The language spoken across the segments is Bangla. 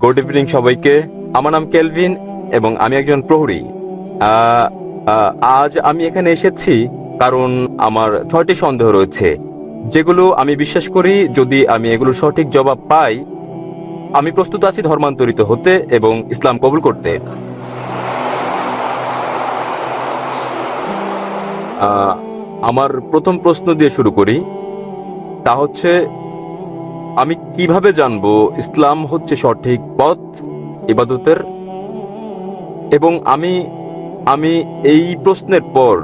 গুড ইভিনিং সবাইকে। আমার নাম কেলভিন এবং আমি একজন প্রহরী। আজ আমি এখানে এসেছি কারণ আমার 6টি সন্দেহ রয়েছে, যেগুলো আমি বিশ্বাস করি যদি আমি এগুলো সঠিক জবাব পাই, আমি প্রস্তুত আছি ধর্মান্তরিত হতে এবং ইসলাম কবুল করতে। আমার প্রথম প্রশ্ন দিয়ে শুরু করি, তা হচ্ছে আমি কিভাবে জানবো ইসলাম হচ্ছে সঠিক পথ ইবাদতের? এবং আমি এই প্রশ্নের পর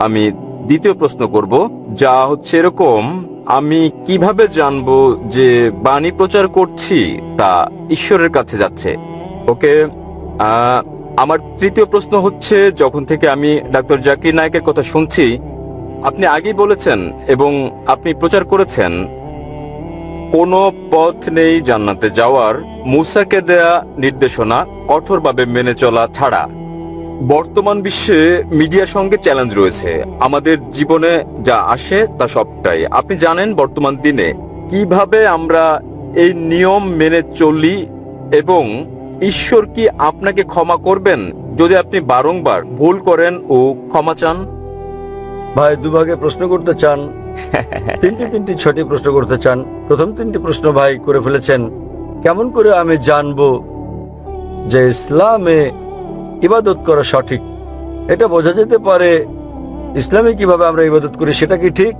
আমি দ্বিতীয় প্রশ্ন করব, যা হচ্ছে এরকম, আমি কিভাবে জানবো যে বাণী প্রচার করছি তা ঈশ্বরের কাছে যাচ্ছে? ওকে। আমার তৃতীয় প্রশ্ন হচ্ছে, যখন থেকে আমি ডাক্তার জাকির নায়েকের কথা শুনছি, আপনি আগেই বলেছেন এবং আপনি প্রচার করেছেন কোনো পথ নেই জান্নাতে যাওয়ার, মুসাকে দেয়া নির্দেশনা কঠোরভাবে মেনে চলা ছাড়া। বর্তমান বিশ্বে মিডিয়ার সঙ্গে চ্যালেঞ্জ রয়েছে, আমাদের জীবনে যা আসে তা সবটাই। আপনি জানেন বর্তমান দিনে কিভাবে আমরা এই নিয়ম মেনে চলি এবং ঈশ্বর কি আপনাকে ক্ষমা করবেন যদি আপনি বারংবার ভুল করেন ও ক্ষমা চান? ভাই দুভাগে প্রশ্ন করতে চান, তিনটি 6টি প্রশ্ন করতে চান। প্রথম 3টি প্রশ্ন ভাই করে ফেলেছেন। কেমন করে আমি জানবো যে ইসলামে ইবাদত করা সঠিক? এটা বোঝা যেতে পারে ইসলামে কিভাবে আমরা ইবাদত করি সেটা কি ঠিক,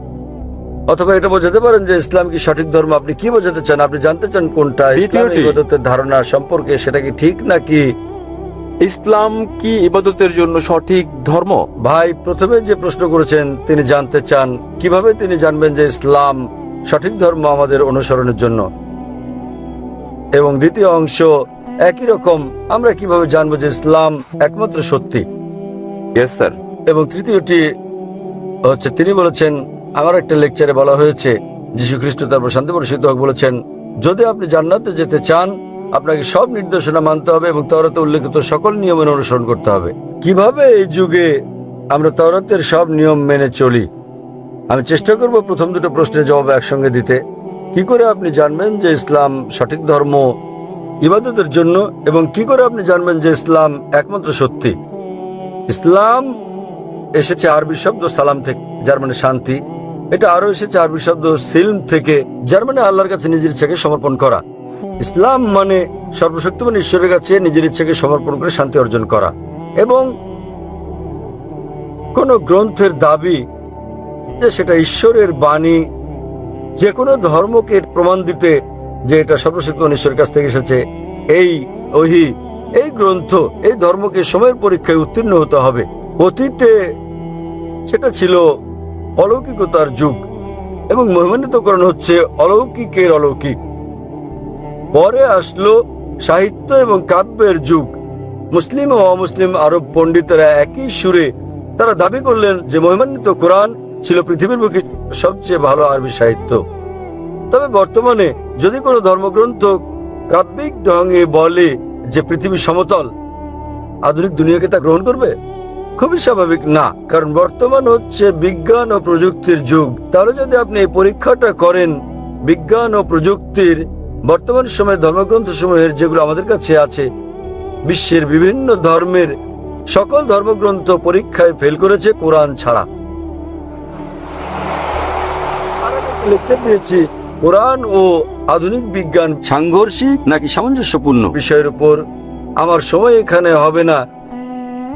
অথবা এটা বোঝাতে পারেন যে ইসলাম কি সঠিক ধর্ম। আপনি কি বোঝাতে চান? আপনি জানতে চান কোনটা ইসলাম ইবাদতের ধারণা সম্পর্কে, সেটা কি ঠিক নাকি? ইসলাম কি ইবাদতের জন্য সঠিক ধর্ম? ভাই প্রথমে যে প্রশ্ন করেছেন তিনি জানতে চান কিভাবে তিনি জানবেন যে ইসলাম সঠিক ধর্ম আমাদের অনুসরণের জন্য, এবং দ্বিতীয় অংশ একই রকম, আমরা কিভাবে জানবো যে ইসলাম একমাত্র সত্যি। Yes sir. এবং তৃতীয়টি হচ্ছে, তিনি বলেছেন, আমার একটা লেকচারে বলা হয়েছে, যীশু খ্রিস্ট তারপর শান্তি বর্ষিত হোক বলেছেন, যদি আপনি জান্নাতে যেতে চান আপনাকে সব নির্দেশনা মানতে হবে এবং তাওরাতে উল্লেখিত সকল নিয়মের অনুসরণ করতে হবে। কিভাবে এই যুগে আমরা তাওরাতের সব নিয়ম মেনে চলি? আমি চেষ্টা করব প্রথম দুটো প্রশ্নের জবাব একসঙ্গে দিতে। কি করে আপনি জানবেন যে ইসলাম সঠিক ধর্ম ইবাদতের জন্য, এবং কি করে আপনি জানবেন যে ইসলাম একমাত্র সত্যি? ইসলাম এসেছে আরবি শব্দ সালাম থেকে, যার মানে শান্তি। এটা আরো এসেছে আরবি শব্দ সিলম থেকে, যার মানে আল্লাহর কাছে নিজের ইচ্ছাকে সমর্পণ করা। ইসলাম মানে সর্বশক্তিমান ঈশ্বরের কাছে নিজের ইচ্ছাকে সমর্পণ করে শান্তি অর্জন করা। এবং কোন গ্রন্থের দাবি যে সেটা ঈশ্বরের বাণী, যে কোনো ধর্মকে প্রমাণ দিতে যে এটা সর্বশক্তিমান ঈশ্বরের কাছ থেকে এসেছে, এই ওহী, এই গ্রন্থ, এই ধর্মকে সময়ের পরীক্ষায় উত্তীর্ণ হতে হবে। অতীতে সেটা ছিল অলৌকিকতার যুগ এবং মহিমান্বিতকরণ হচ্ছে অলৌকিকের অলৌকিক। পরে আসলো সাহিত্য এবং কাব্যের যুগ। মুসলিম ও অমুসলিম আরব পণ্ডিতেরা একই সুরে তারা দাবি করলেন যে মহিমান্বিত কোরআন ছিল পৃথিবীর বুকে সবচেয়ে ভালো আরবি সাহিত্য। তবে বর্তমানে যদি কোনো ধর্মগ্রন্থ কাব্যিক ঢঙে বলে যে পৃথিবী সমতল, আধুনিক দুনিয়াকে তা গ্রহণ করবে? খুবই স্বাভাবিক না, কারণ বর্তমান হচ্ছে বিজ্ঞান ও প্রযুক্তির যুগ। তাহলে যদি আপনি এই পরীক্ষাটা করেন বিজ্ঞান ও প্রযুক্তির, বর্তমান সময়ে ধর্মগ্রন্থ সমূহের যেগুলো আমাদের কাছে আছে, বিশ্বের বিভিন্ন ধর্মের সকল ধর্মগ্রন্থ পরীক্ষায় ফেল করেছে কোরআন ছাড়া। লেকচার দিয়েছি কোরআন ও আধুনিক বিজ্ঞান সাংঘর্ষিক নাকি সামঞ্জস্যপূর্ণ বিষয়ের উপর। আমার সময় এখানে হবে না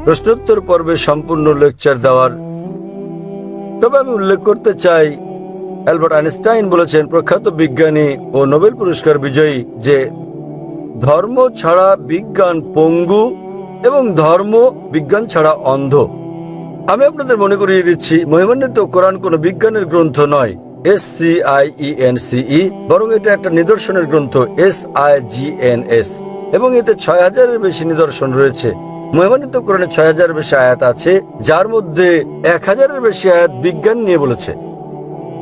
প্রশ্নোত্তর পর্বে সম্পূর্ণ লেকচার দেওয়ার, তবে আমি উল্লেখ করতে চাই অ্যালবার্ট আইনস্টাইন বলেছেন, প্রখ্যাত বিজ্ঞানী ও নোবেল পুরস্কার বিজয়ী, যে ধর্ম ছাড়া বিজ্ঞান পঙ্গু এবং ধর্ম বিজ্ঞান ছাড়া অন্ধ। আমি আপনাদের মনে করিয়ে দিচ্ছি, মহিমান্বিত কোরআন কোনো বিজ্ঞানের গ্রন্থ নয়, SCIENCE, বরং এটা একটা নিদর্শনের গ্রন্থ, SIGNS, এবং এতে 6000-এর বেশি নিদর্শন রয়েছে। মহিমান্বিত কোরআনে 6000-এর বেশি আয়াত আছে, যার মধ্যে 1000-এর বেশি আয়াত বিজ্ঞান নিয়ে বলেছে।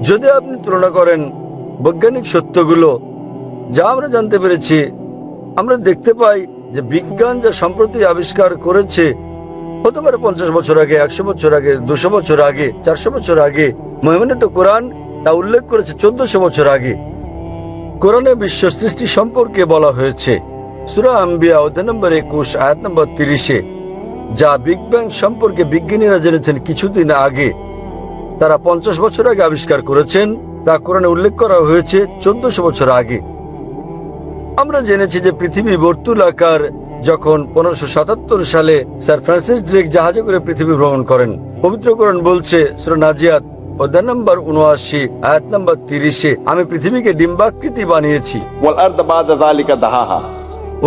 যদি আপনি তুলনা করেন বৈজ্ঞানিক সত্যগুলো যা আমরা জানতে পেরেছি, আমরা দেখতে পাই যে বিজ্ঞান যা সম্প্রতি আবিষ্কার করেছে, হতে পারে 50 বছর আগে, 100 বছর আগে, 200 বছর আগে, 400 বছর আগে, মহিমান্বিত কোরআন তা উল্লেখ করেছে 1400 বছর আগে। কোরআনে বিশ্ব সৃষ্টি সম্পর্কে বলা হয়েছে সূরা আম্বিয়া অধ্যায় নম্বর 21 আয়াত নম্বর 30-এ যা বিগ ব্যাং সম্পর্কে বিজ্ঞানীরা জেনেছেন কিছুদিন আগে, তারা 50 বছর আগে আবিষ্কার করেছেন, তা কোরআনে উল্লেখ করা হয়েছে 1400 বছর আগে। আমরা জেনেছি যে পৃথিবী বর্তুলাকার যখন 1577 সালে স্যার ফ্রান্সিস ড্রেক জাহাজে করে পৃথিবী ভ্রমণ করেন। পবিত্র কোরআন বলছে সূরা নাজিয়াত অধ্যায় নম্বর 79 আয়াত নম্বর 30-এ, আমি পৃথিবীকে ডিম্বাকৃতি বানিয়েছি। والأرض بعد ذلك دحاها।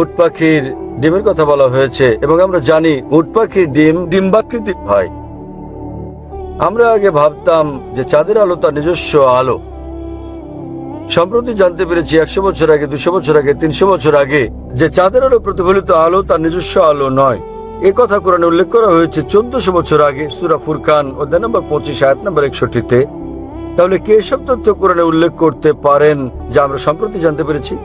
উট পাখির ডিমের কথা বলা হয়েছে এবং আমরা জানি উট পাখির ডিম ডিম্বাকৃতি হয়। আমরা আগে ভাবতাম যে চাঁদের আলো তার নিজস্ব আলো। সম্প্রতি জানতে পেরেছি 100 বছর আগে, 200 বছর আগে, 300 বছর আগে যে চাঁদের আলো প্রতিফলিত আলো তার নিজস্ব আলো নয়। এ কথা কোরআনে উল্লেখ করা হয়েছে 1400 বছর আগে সূরা ফুরকান অধ্যায় নম্বর 25 আয়াত নম্বর 61-তে। তাহলে কে এসব তথ্য কোরআনে উল্লেখ করতে পারেন যা আমরা সম্প্রতি জানতে পেরেছি?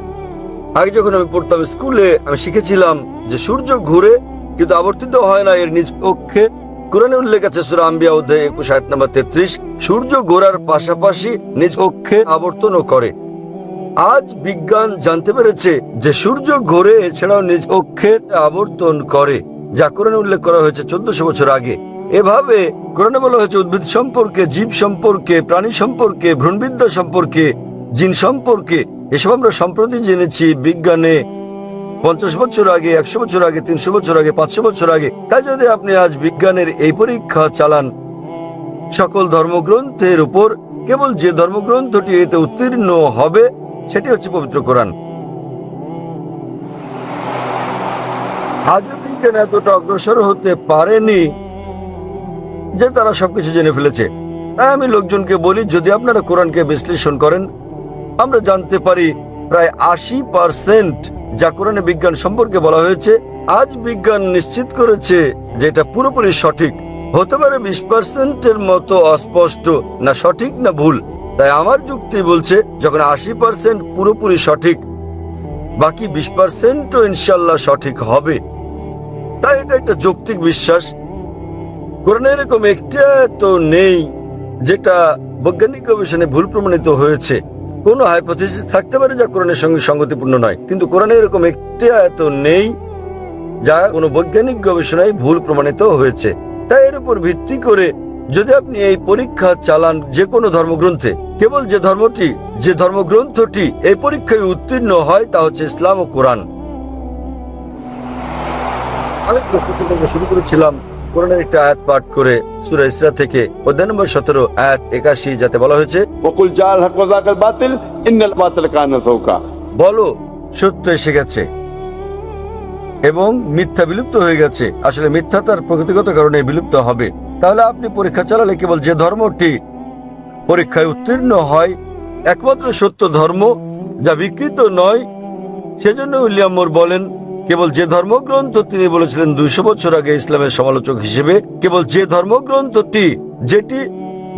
আগে যখন আমি পড়তাম স্কুলে, আমি শিখেছিলাম যে সূর্য ঘুরে কিন্তু আবর্তিত হয় না এর নিজ অক্ষে। কোরআনে উল্লেখ আছে সূরা আম্বিয়া অধ্যায় 21 আয়াত নম্বর 33, সূর্য ঘোরার পাশাপাশি নিজ অক্ষে আবর্তনও করে। আজ বিজ্ঞান জানতে পেরেছে যে সূর্য ঘোরে, এছাড়াও নিজ অক্ষে আবর্তন করে, যা কোরআনে উল্লেখ করা হয়েছে 1400 বছর আগে। এভাবে কোরআনে বলা হয়েছে উদ্ভিদ সম্পর্কে, জীব সম্পর্কে, প্রাণী সম্পর্কে, ভ্রূণবিদ্যা সম্পর্কে, জিন সম্পর্কে। এসব আমরা সম্প্রতি জেনেছি বিজ্ঞানে 50 বছর আগে, 100 বছর আগে, 300 বছর আগে, 500 বছর আগে। তাই যদি আপনি আজ বিজ্ঞানের এই পরীক্ষা চালান সকল ধর্মগ্রন্থের উপর, কেবল যে ধর্মগ্রন্থটি এতে উত্তীর্ণ হবে সেটি হচ্ছে পবিত্র কোরআন। আজও বিজ্ঞান এতটা অগ্রসর হতে পারেনি যে তারা সবকিছু জেনে ফেলেছে। তাই আমি লোকজনকে বলি, যদি আপনারা কোরআনকে বিশ্লেষণ করেন, আমরা জানতে পারি প্রায় 80% যা কোরআনে বিজ্ঞান সম্পর্কে বলা হয়েছে, আজ বিজ্ঞান নিশ্চিত করেছে যে এটা পুরোপুরি সঠিক। হতে পারে 20%-এর মতো অস্পষ্ট, না সঠিক না ভুল। তাই আমার যুক্তি বলছে যখন 80% পুরোপুরি সঠিক, বাকি 20%ও ইনশাল্লাহ সঠিক হবে। তাই এটা একটা যৌক্তিক বিশ্বাস। কোরআনে এরকম একটা তো নেই যেটা বৈজ্ঞানিক গবেষণায় ভুল প্রমাণিত হয়েছে। কোনো হাইপোথিসিস থাকতে পারে যা কোরআনের সঙ্গে সঙ্গতিপূর্ণ নয়, কিন্তু কোরআনে এরকম একটি আয়াত নেই যা কোনো বৈজ্ঞানিক গবেষণায় ভুল প্রমাণিত হয়েছে। তাই এর উপর ভিত্তি করে যদি আপনি এই পরীক্ষা চালান যে কোনো ধর্মগ্রন্থে, কেবল যে ধর্মগ্রন্থটি এই পরীক্ষায় উত্তীর্ণ হয় তা হচ্ছে ইসলাম ও কোরআন। আমি প্রস্তুতি শুরু করেছিলাম কোরআনের একটা আয়াত পাঠ করে সূরা ইসরা থেকে অধ্যায় নম্বর 17 আয়াত 81, যাতে বলা হয়েছে وقل جاء الحق وزهق الباطل إن الباطل كان زهوقا। বলো সত্য এসে গেছে এবং মিথ্যা বিলুপ্ত হয়ে গেছে। আসলে মিথ্যা তার প্রকৃতিগত কারণে বিলুপ্ত হবে। তাহলে আপনি পরীক্ষা চালালে কেবল যে ধর্মটি পরীক্ষায় উত্তীর্ণ হয়, একমাত্র সত্য ধর্ম যা বিকৃত নয়, সেজন্য উইলিয়াম মোর বলেন কেবল যে ধর্মগ্রন্থ, তিনি বলেছিলেন 200 বছর আগে ইসলামের সমালোচক হিসেবে, কেবল যে ধর্মগ্রন্থটি যেটি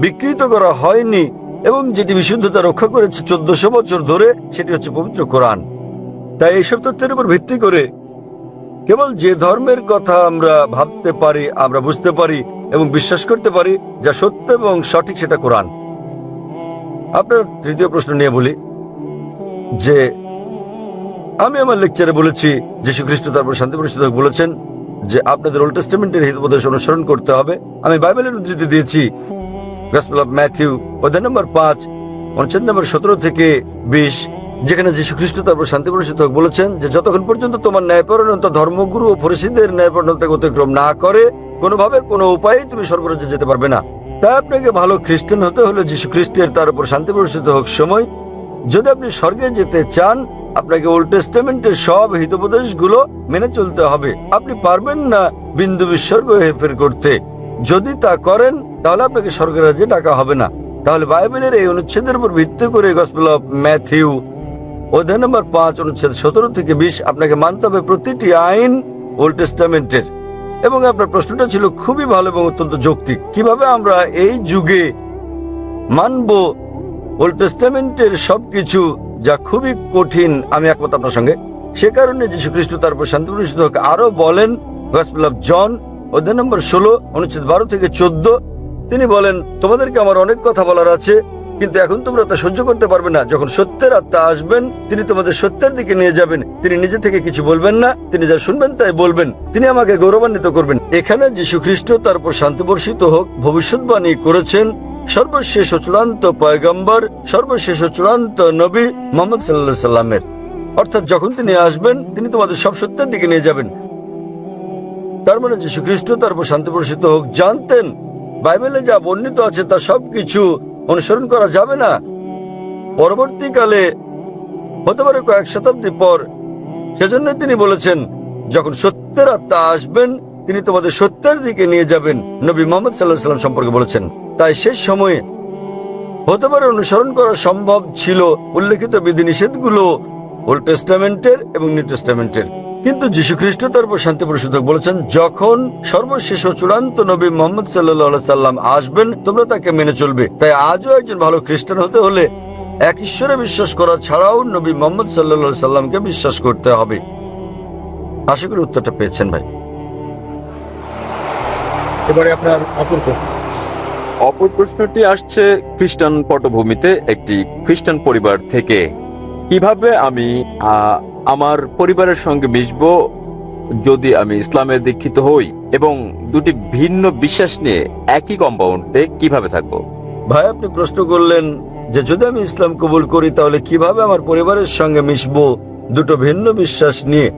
বিকৃত করা হয়নি এবং যেটি বিশুদ্ধতা রক্ষা করেছে 1400 বছর ধরে, সেটি হচ্ছে পবিত্র কোরআন। তাই এইসব তথ্যের উপর ভিত্তি করে কেবল যে ধর্মের কথা আমরা ভাবতে পারি, আমরা বুঝতে পারি এবং বিশ্বাস করতে পারি যা সত্য এবং সঠিক, সেটা কোরআন। আপনার তৃতীয় প্রশ্ন নিয়ে বলি যে আমি আমার লেকচারে বলেছি যীশু খ্রিস্ট তারপর শান্তি পরিষদ বলেছেন যে আপনাদের ওল্ড টেস্টামেন্টের হিতোপদেশ অনুসরণ করতে হবে। আমি বাইবেলের উদ্ধৃতি দিয়েছি গসপেল অফ ম্যাথিউ অধ্যায় নম্বর 5 অনুচ্ছেদ নম্বর 17 থেকে 20, যেখানে যীশু খ্রিস্ট তারপর শান্তি পরিষদ বলেছেন যে যতক্ষণ পর্যন্ত তোমার ন্যায়পরায়ণতা ধর্মগুরু ও ফরিসীদের ন্যায়পরায়ণতাকে অতিক্রম না করে, কোনোভাবে কোনো উপায়ে তুমি স্বর্গরাজ্যে যেতে পারবে না। তাই আপনাকে ভালো খ্রিস্টান হতে হলে যীশু খ্রিস্টের তার উপর শান্তি পরিষদ হোক সময়, যদি আপনি স্বর্গে যেতে চান, আপনাকে ওল্ড টেস্টামেন্টের সব হিতোপদেশগুলো মেনে চলতে হবে। আপনি পারবেন না বিন্দু বিসর্গ হেরফের করতে। যদি তা করেন তাহলে আপনাকে স্বর্গের রাজ্যে ডাকা হবে না। তাহলে বাইবেলের এই অনুচ্ছেদের উপর ভিত্তি করে গসপেল অফ ম্যাথিউ অধ্যায় নম্বর 5 অনুচ্ছেদ 17 থেকে 20 আপনাকে মানতে হবে প্রতিটি আইন ওল্ড টেস্টামেন্টের। এবং আপনার প্রশ্নটা ছিল খুবই ভালো এবং অত্যন্ত যৌক্তিক। কিভাবে আমরা এই যুগে মানব ওল্ড টেস্টামেন্টের সবকিছু, যা খুবই কঠিন। আমি একমত আপনার সঙ্গে। সে কারণে যীশু খ্রিস্ট তারপর শান্তি পরিষদ আরো বলেন গসপেল অফ জন অধ্যায় নম্বর 16 অনুচ্ছেদ 12 থেকে 14, তিনি বলেন তোমাদেরকে আমার অনেক কথা বলার আছে, কিন্তু এখন তোমরা তা সহ্য করতে পারবে না। যখন সত্যের আত্মা আসবেন, তিনি তোমাদের সত্যের দিকে নিয়ে যাবেন। তিনি নিজে থেকে কিছু বলবেন না, তিনি যা শুনবেন তাই বলবেন। তিনি আমাকে গৌরবান্বিত করবেন। এখানে যীশু খ্রিস্ট, তার উপর শান্তি বর্ষিত হোক, ভবিষ্যৎবাণী করেছেন সর্বশেষ ও চূড়ান্ত পয়গম্বর, সর্বশেষ ও চূড়ান্ত নবী মুহাম্মদ সাল্লাল্লাহু আলাইহি সাল্লামের। অর্থাৎ যখন তিনি আসবেন, তিনি তোমাদের সব সত্যের দিকে নিয়ে যাবেন। তার মানে যীশু খ্রিস্ট, তার উপর শান্তি বর্ষিত হোক, জানতেন বাইবেলে যা বর্ণিত আছে তা সবকিছু অনুসরণ করা যাবে না। পরবর্তীকালে হতে পারে কয়েক শতাব্দী পর, সেজন্য তিনি বলেছেন যখন সত্যের আত্মা আসবেন, তিনি তোমাদের সত্যের দিকে নিয়ে যাবেন। নবী মুহাম্মদ সাল্লাল্লাহু আলাইহি সাল্লাম সম্পর্কে বলেছেন। তাই শেষ সময়ে হতে পারে অনুসরণ করা সম্ভব ছিল উল্লেখিত বিধিনিষেধগুলো ওল্ড টেস্টামেন্টের এবং নিউ টেস্টামেন্টের। কিন্তু যীশু খ্রিস্ট, তার উপর শান্তি বর্ষিত হোক, বলেছেন যখন সর্বশেষ ও চূড়ান্ত নবী মুহাম্মদ সাল্লাল্লাহু আলাইহি সাল্লাম আসবেন, তোমরা তাকে মেনে চলবে। তাই আজও একজন ভালো খ্রিস্টান হতে হলে এক ঈশ্বরে বিশ্বাস করা ছাড়াও নবী মুহাম্মদ সাল্লাল্লাহু আলাইহি সাল্লামকে বিশ্বাস করতে হবে। আশা করি উত্তরটা পেয়েছেন ভাই। এবারে আপনার অপর প্রশ্ন। অপর প্রশ্নটি আসছে খ্রিস্টান পটভূমিতে একটি খ্রিস্টান পরিবার থেকে। কিভাবে আমি আমার পরিবারের সঙ্গে মিশবো যদি আমি ইসলামে দীক্ষিত হই, এবং দুটি ভিন্ন বিশ্বাস নিয়ে একই কম্পাউন্ডে কিভাবে থাকবো? ভাই, আপনি প্রশ্ন করলেন যে যদি আমি ইসলাম কবুল করি তাহলে কিভাবে আমার পরিবারের সঙ্গে মিশবো দুটো ভিন্ন বিশ্বাস নিয়ে।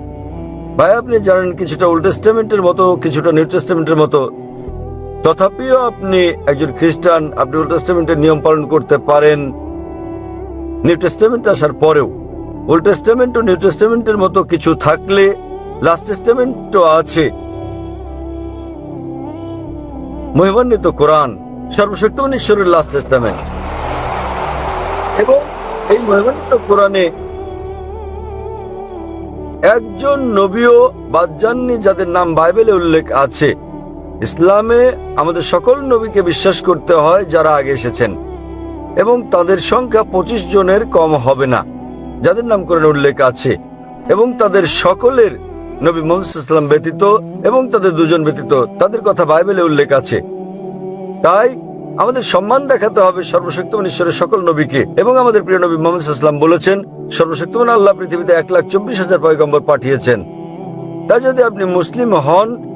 ভাই, আপনি জানেন কিছুটা ওল্ড টেস্টামেন্টের মতো, কিছুটা নিউ টেস্টামেন্টের মতো। তথাপিও আপনি একজন খ্রিস্টান, আপনি ওল্ড টেস্টামেন্টের নিয়ম পালন করতে পারেন নিউ টেস্টামেন্ট আসার পরেও। ওল্ড টেস্টামেন্ট ও নিউ টেস্টামেন্টের মতো কিছু থাকলে লাস্ট টেস্টামেন্টও আছে। মহিমান্বিত কোরআন সর্বশক্তিমান ঈশ্বরের লাস্ট টেস্টামেন্ট, এবং এই মহিমান্বিত কোরআনে একজন নবীও বাদ যাননি যাদের নাম বাইবেলে উল্লেখ আছে। ইসলামে আমাদের সকল নবীকে বিশ্বাস করতে হয় যারা আগে এসেছেন, এবং তাদের সংখ্যা 25 জনের কম হবে না যাদের নাম কোরআনে উল্লেখ আছে, এবং তাদের সকলের নবী মুহাম্মদ সাল্লাল্লাহু আলাইহি ওয়াসাল্লাম ব্যতীত এবং তাদের দুজন ব্যতীত তাদের কথা বাইবেলে উল্লেখ আছে। তাই আমাদের সম্মান দেখাতে হবে সর্বশক্তিমান ঈশ্বরের সকল নবীকে। এবং আমাদের প্রিয় নবী মুহাম্মদ সাল্লাল্লাহু আলাইহি ওয়াসাল্লাম বলেছেন সর্বশক্তিমান আল্লাহ পৃথিবীতে 1,24,000 পয়গম্বর পাঠিয়েছেন। তাই যদি আপনি মুসলিম হন,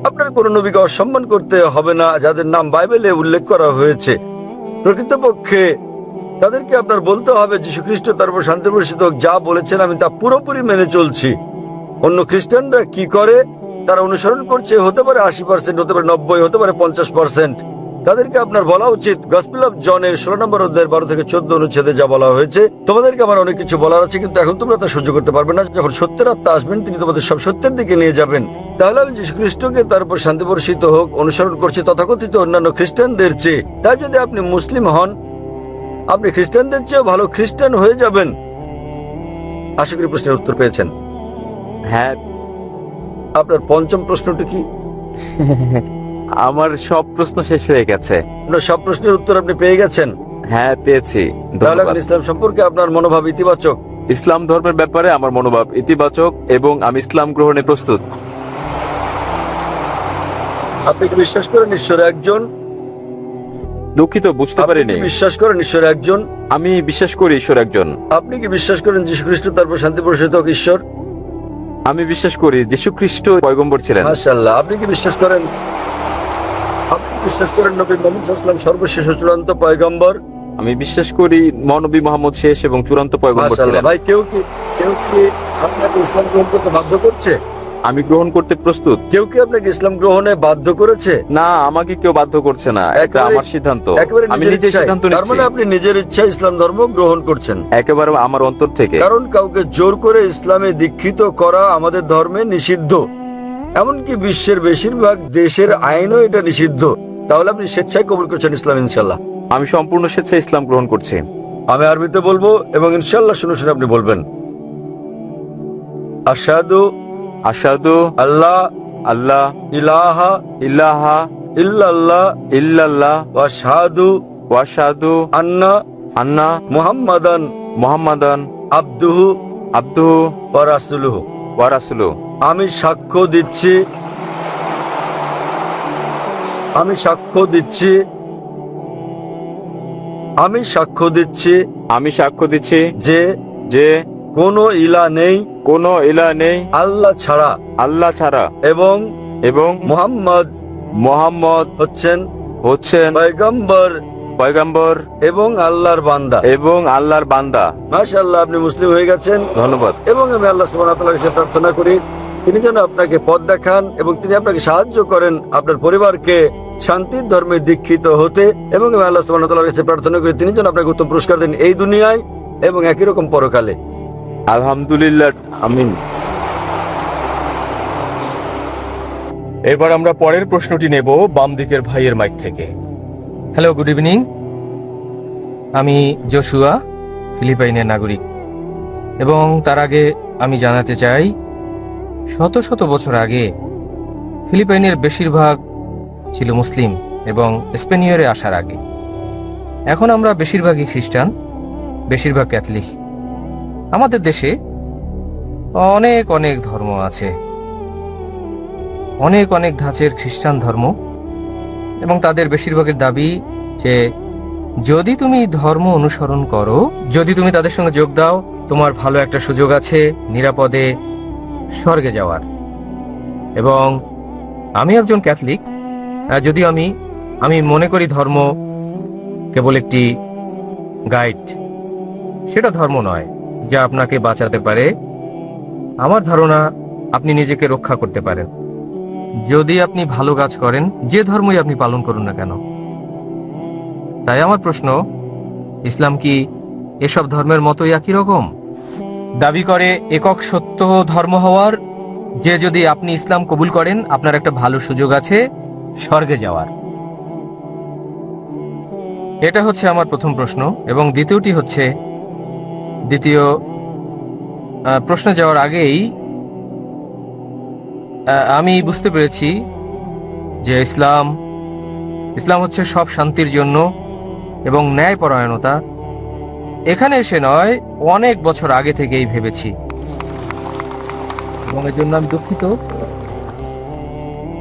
আপনার কোন নবীকে অসম্মান করতে হবে না যাদের নাম বাইবেলে উল্লেখ করা হয়েছে। প্রকৃতপক্ষে তাদেরকে আপনার বলতে হবে যীশু খ্রিস্ট, তার উপর শান্তি বর্ষিত হোক, যা বলেছেন আমি তা পুরোপুরি মেনে চলছি। অন্য খ্রিস্টানরা কি করে তারা অনুসরণ করছে, হতে পারে 80%, হতে পারে 90, হতে পারে 50%। তাদেরকে আপনার বলা উচিত গসপেল অফ জনের 16 নম্বর অধ্যায়ের 12 থেকে 14 অনুচ্ছেদে যা বলা হয়েছে, তোমাদেরকে আমার অনেক কিছু বলার আছে, কিন্তু এখন তোমরা তা সহ্য করতে পারবে না। যখন সত্যের আত্মা আসবেন, তিনি তোমাদের সব সত্যের দিকে নিয়ে যাবেন। তাহলে আমি যীশু খ্রিস্টকে, তার উপর শান্তি বর্ষিত হোক, অনুসরণ করছি তথাকথিত অন্যান্য খ্রিস্টানদের চেয়ে। তাই যদি আপনি মুসলিম হন, আপনি খ্রিস্টানদের চেয়েও ভালো খ্রিস্টান হয়ে যাবেন। আশা করি প্রশ্নের উত্তর পেয়েছেন। হ্যাঁ। আপনার পঞ্চম প্রশ্নটি কি? আমার সব প্রশ্ন শেষ হয়ে গেছে। আপনার সব প্রশ্নের উত্তর আপনি পেয়ে গেছেন? হ্যাঁ, পেয়েছি। তাহলে ধন্যবাদ। ইসলাম সম্পর্কে আপনার মনোভাব ইতিবাচক? ইসলাম ধর্মের ব্যাপারে আমার মনোভাব ইতিবাচক এবং আমি ইসলাম গ্রহণে প্রস্তুত। আপনি কি বিশ্বাস করেন ঈশ্বর একজন? দুঃখিত, বুঝতে আপনি পারিনি। কি বিশ্বাস করেন ঈশ্বর একজন? আমি বিশ্বাস করি ঈশ্বর একজন। আপনি কি বিশ্বাস করেন যীশু খ্রিস্ট, তারপর শান্তি বর্ষিত হোক ঈশ্বর? আমি বিশ্বাস করি যীশু খ্রিস্ট পয়গম্বর ছিলেন। মাশাআল্লাহ। আপনি কি বিশ্বাস করেন নবী মুহাম্মদ সাল্লাল্লাহু আলাইহি ওয়াসাল্লাম সর্বশেষ ও চূড়ান্ত পয়গম্বর? আমি বিশ্বাস করি মহানবী মুহাম্মদ শেষ এবং চূড়ান্ত পয়গম্বর মাশাআল্লাহ। ছিলেন। ভাই, কেউ কি আপনাকে ইসলাম গ্রহণ করতে বাধ্য করছে? আমি গ্রহণ করতে প্রস্তুত। কেউ কি আপনাকে ইসলাম গ্রহণে বাধ্য করেছে? না, আমাকে কেউ বাধ্য করছে না, এটা একেবারে- আমার সিদ্ধান্ত। একেবারে আমি নিজের নিজে ইচ্ছায়। সিদ্ধান্ত তার নিচ্ছি, মানে আপনি নিজের ইচ্ছায় ইসলাম ধর্ম গ্রহণ করছেন? একেবারে আমার অন্তর থেকে। কারণ কাউকে জোর করে ইসলামে দীক্ষিত করা আমাদের ধর্মে নিষিদ্ধ। এমনকি বিশ্বের বেশিরভাগ দেশের আইনও এটা নিষিদ্ধ। তাহলে আপনি স্বেচ্ছায় কবুল করছেন ইসলাম? ইনশাল্লাহ আমি সম্পূর্ণ স্বেচ্ছায় ইসলাম গ্রহণ করছি। আমি আরবিতে বলবো এবং ইনশাল্লাহ শুনে শুনে আপনি বলবেন। আশহাদু আশহাদু আল্লাহ আল্লাহ ইলাহা ইল্লাহা ইল্লাল্লাহ ইল্লাল্লাহ ওয়া আশহাদু ওয়া আশহাদু আন্না আন্না মুহাম্মাদান মুহাম্মাদান আবদুহু আবদুহু ওয়া রাসূলুহু। ওয়া রাসূলুহু। আমি সাক্ষ্য দিচ্ছি আমি সাক্ষ্য দিচ্ছি আমি সাক্ষ্য দিচ্ছি যে যে কোনো ইলা নেই কোনো ইলাহ নেই আল্লাহ ছাড়া, আল্লাহ ছাড়া, এবং এবং মুহাম্মদ মুহাম্মদ হচ্ছেন হচ্ছেন পয়গম্বর পয়গম্বর এবং আল্লাহর বান্দা। এবং আল্লাহর বান্দা। মাশাআল্লাহ, আপনি মুসলিম হয়ে গেছেন। ধন্যবাদ। এবং আমি আল্লাহ সুবহানাহু ওয়া তাআলার কাছে প্রার্থনা করি তিনি যেন আপনাকে পথ দেখান এবং তিনি আপনাকে সাহায্য করেন আপনার পরিবারকে শান্তির ধর্মে দীক্ষিত হতে। এবং আমি আল্লাহ সুবহানাহু ওয়া তাআলার কাছে প্রার্থনা করি তিনি যেন আপনাকে উত্তম পুরস্কার দেন এই দুনিয়ায় এবং একই রকম পরকালে। আলহামদুলিল্লাহ, আমিন। এবার আমরা পরের প্রশ্নটি নেব বাম দিকের ভাইয়ের মাইক থেকে। Hello, good evening. আমি জোশুয়া, ফিলিপাইনের নাগরিক। এবং তার আগে আমি জানাতে চাই, শত শত বছর আগে ফিলিপাইনের বেশিরভাগ ছিল মুসলিম এবং স্পেনীয়রে আসার আগে। এখন আমরা বেশিরভাগই খ্রিস্টান, বেশিরভাগ ক্যাথলিক। আমাদের দেশে অনেক অনেক ধর্ম আছে, অনেক অনেক ধাঁচের খ্রিস্টান ধর্ম, এবং তাদের বেশিরভাগের দাবি যে যদি তুমি ধর্ম অনুসরণ করো, যদি তুমি তাদের সঙ্গে যোগ দাও, তোমার ভালো একটা সুযোগ আছে নিরাপদে স্বর্গে যাওয়ার। এবং আমি একজন ক্যাথলিক, যদিও আমি মনে করি ধর্ম কেবল একটি গাইড, সেটা ধর্ম নয় যা আপনাকে বাঁচাতে পারে। আমার ধারণা আপনি নিজেকে রক্ষা করতে পারেন যদি আপনি ভালো কাজ করেন, যে ধর্মই আপনি পালন করুন না কেন। তাই আমার প্রশ্ন, ইসলাম কি এসব ধর্মের মতোই একই রকম দাবি করে একক সত্য ধর্ম হওয়ার, যে যদি আপনি ইসলাম কবুল করেন আপনার একটা ভালো সুযোগ আছে স্বর্গে যাওয়ার? এটা হচ্ছে আমার প্রথম প্রশ্ন। এবং দ্বিতীয়টি হচ্ছে, দ্বিতীয় প্রশ্ন যাওয়ার আগেই আমি বুঝতে পেরেছি যে ইসলাম হচ্ছে সব শান্তির জন্য এবং ন্যায়পরায়ণতা। এখানে এসে নয়, অনেক বছর আগে থেকেই ভেবেছি এবং এর জন্য আমি দুঃখিত।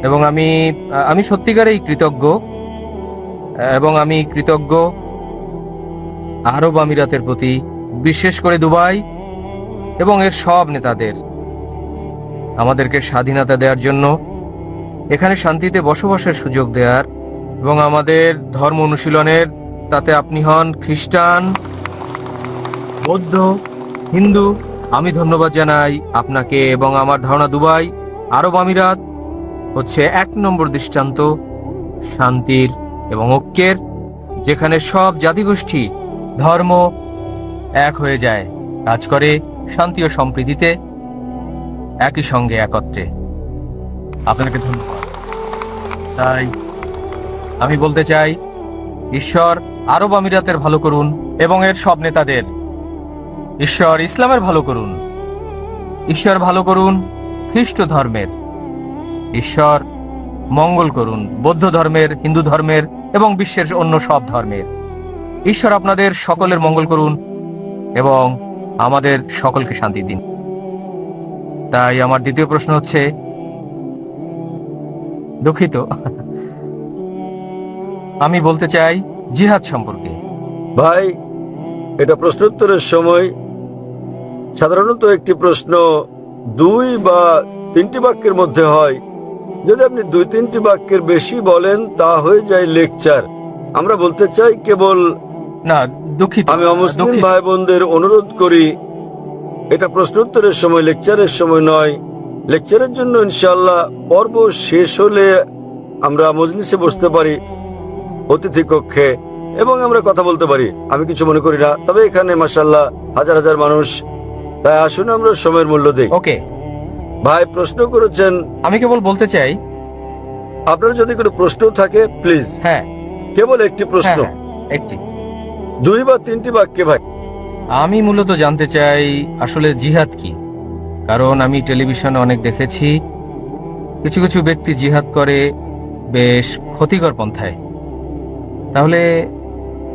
এবং আমি সত্যিকারেই কৃতজ্ঞ। এবং আমি কৃতজ্ঞ আরব আমিরাতের প্রতি, বিশেষ করে দুবাই এবং এর সব নেতাদের, আমাদেরকে স্বাধীনতা দেওয়ার জন্য, এখানে শান্তিতে বসবাসের সুযোগ দেওয়ার এবং আমাদের ধর্ম অনুশীলনের, তাতে আপনি হন খ্রিস্টান, বৌদ্ধ, হিন্দু। আমি ধন্যবাদ জানাই আপনাকে। এবং আমার ধারণা দুবাই, আরব আমিরাত হচ্ছে 1 নম্বর দৃষ্টান্ত শান্তির এবং ঐক্যের, যেখানে সব জাতিগোষ্ঠী ধর্ম এক হয়ে যায়, কাজ করে শান্তি ও সম্প্রীতিতে, একই সঙ্গে একত্রে। আপনাকে ধন্যবাদ। তাই আমি বলতে চাই, ঈশ্বর আরব আমিরাতের ভালো করুন এবং এর সব নেতাদের। ঈশ্বর ইসলামের ভালো করুন। ঈশ্বর ভালো করুন খ্রিস্ট ধর্মের। ঈশ্বর মঙ্গল করুন বৌদ্ধ ধর্মের, হিন্দু ধর্মের এবং বিশ্বের অন্য সব ধর্মের। ঈশ্বর আপনাদের সকলের মঙ্গল করুন এবং আমাদের সকলকে শান্তি দিন। তাই আমার দ্বিতীয় প্রশ্ন হচ্ছে, দুঃখিত, আমি বলতে চাই জিহাদ সম্পর্কে। ভাই, এটা প্রশ্নোত্তরের সময়। সাধারণত একটি প্রশ্ন 2 বা 3টি বাক্যের মধ্যে হয়। যদি আপনি 2-3টি বাক্যের বেশি বলেন তা হয়ে যায় লেকচার। আমরা বলতে চাই কেবল, না, দুঃখিত, আমি অমুসলিম ভাই বোনদের অনুরোধ করি, এটা প্রশ্নোত্তরের সময়, লেকচারের সময় নয়। লেকচারের জন্য ইনশাআল্লাহ পর্ব শেষ হলে আমরা মজলিসে বসতে পারি, অতিথি কক্ষে, এবং আমরা কথা বলতে পারি। আমি কিছু মনে করি না। তবে এখানে মাশাআল্লাহ হাজার হাজার মানুষ, তাই আসুন আমরা সময়ের মূল্য দিই। ওকে ভাই প্রশ্ন করেছেন, আমি কেবল বলতে চাই, আপনার যদি কোনো প্রশ্ন থাকে প্লিজ। হ্যাঁ, কেবল একটি প্রশ্ন, একটি 2 বা 3টি বাক্যে। ভাই, আমি মূলত জানতে চাই আসলে জিহাদ কি। কারণ আমি টেলিভিশনে অনেক দেখেছি কিছু কিছু ব্যক্তি জিহাদ করে বেশ ক্ষতিকর পন্থায়। তাহলে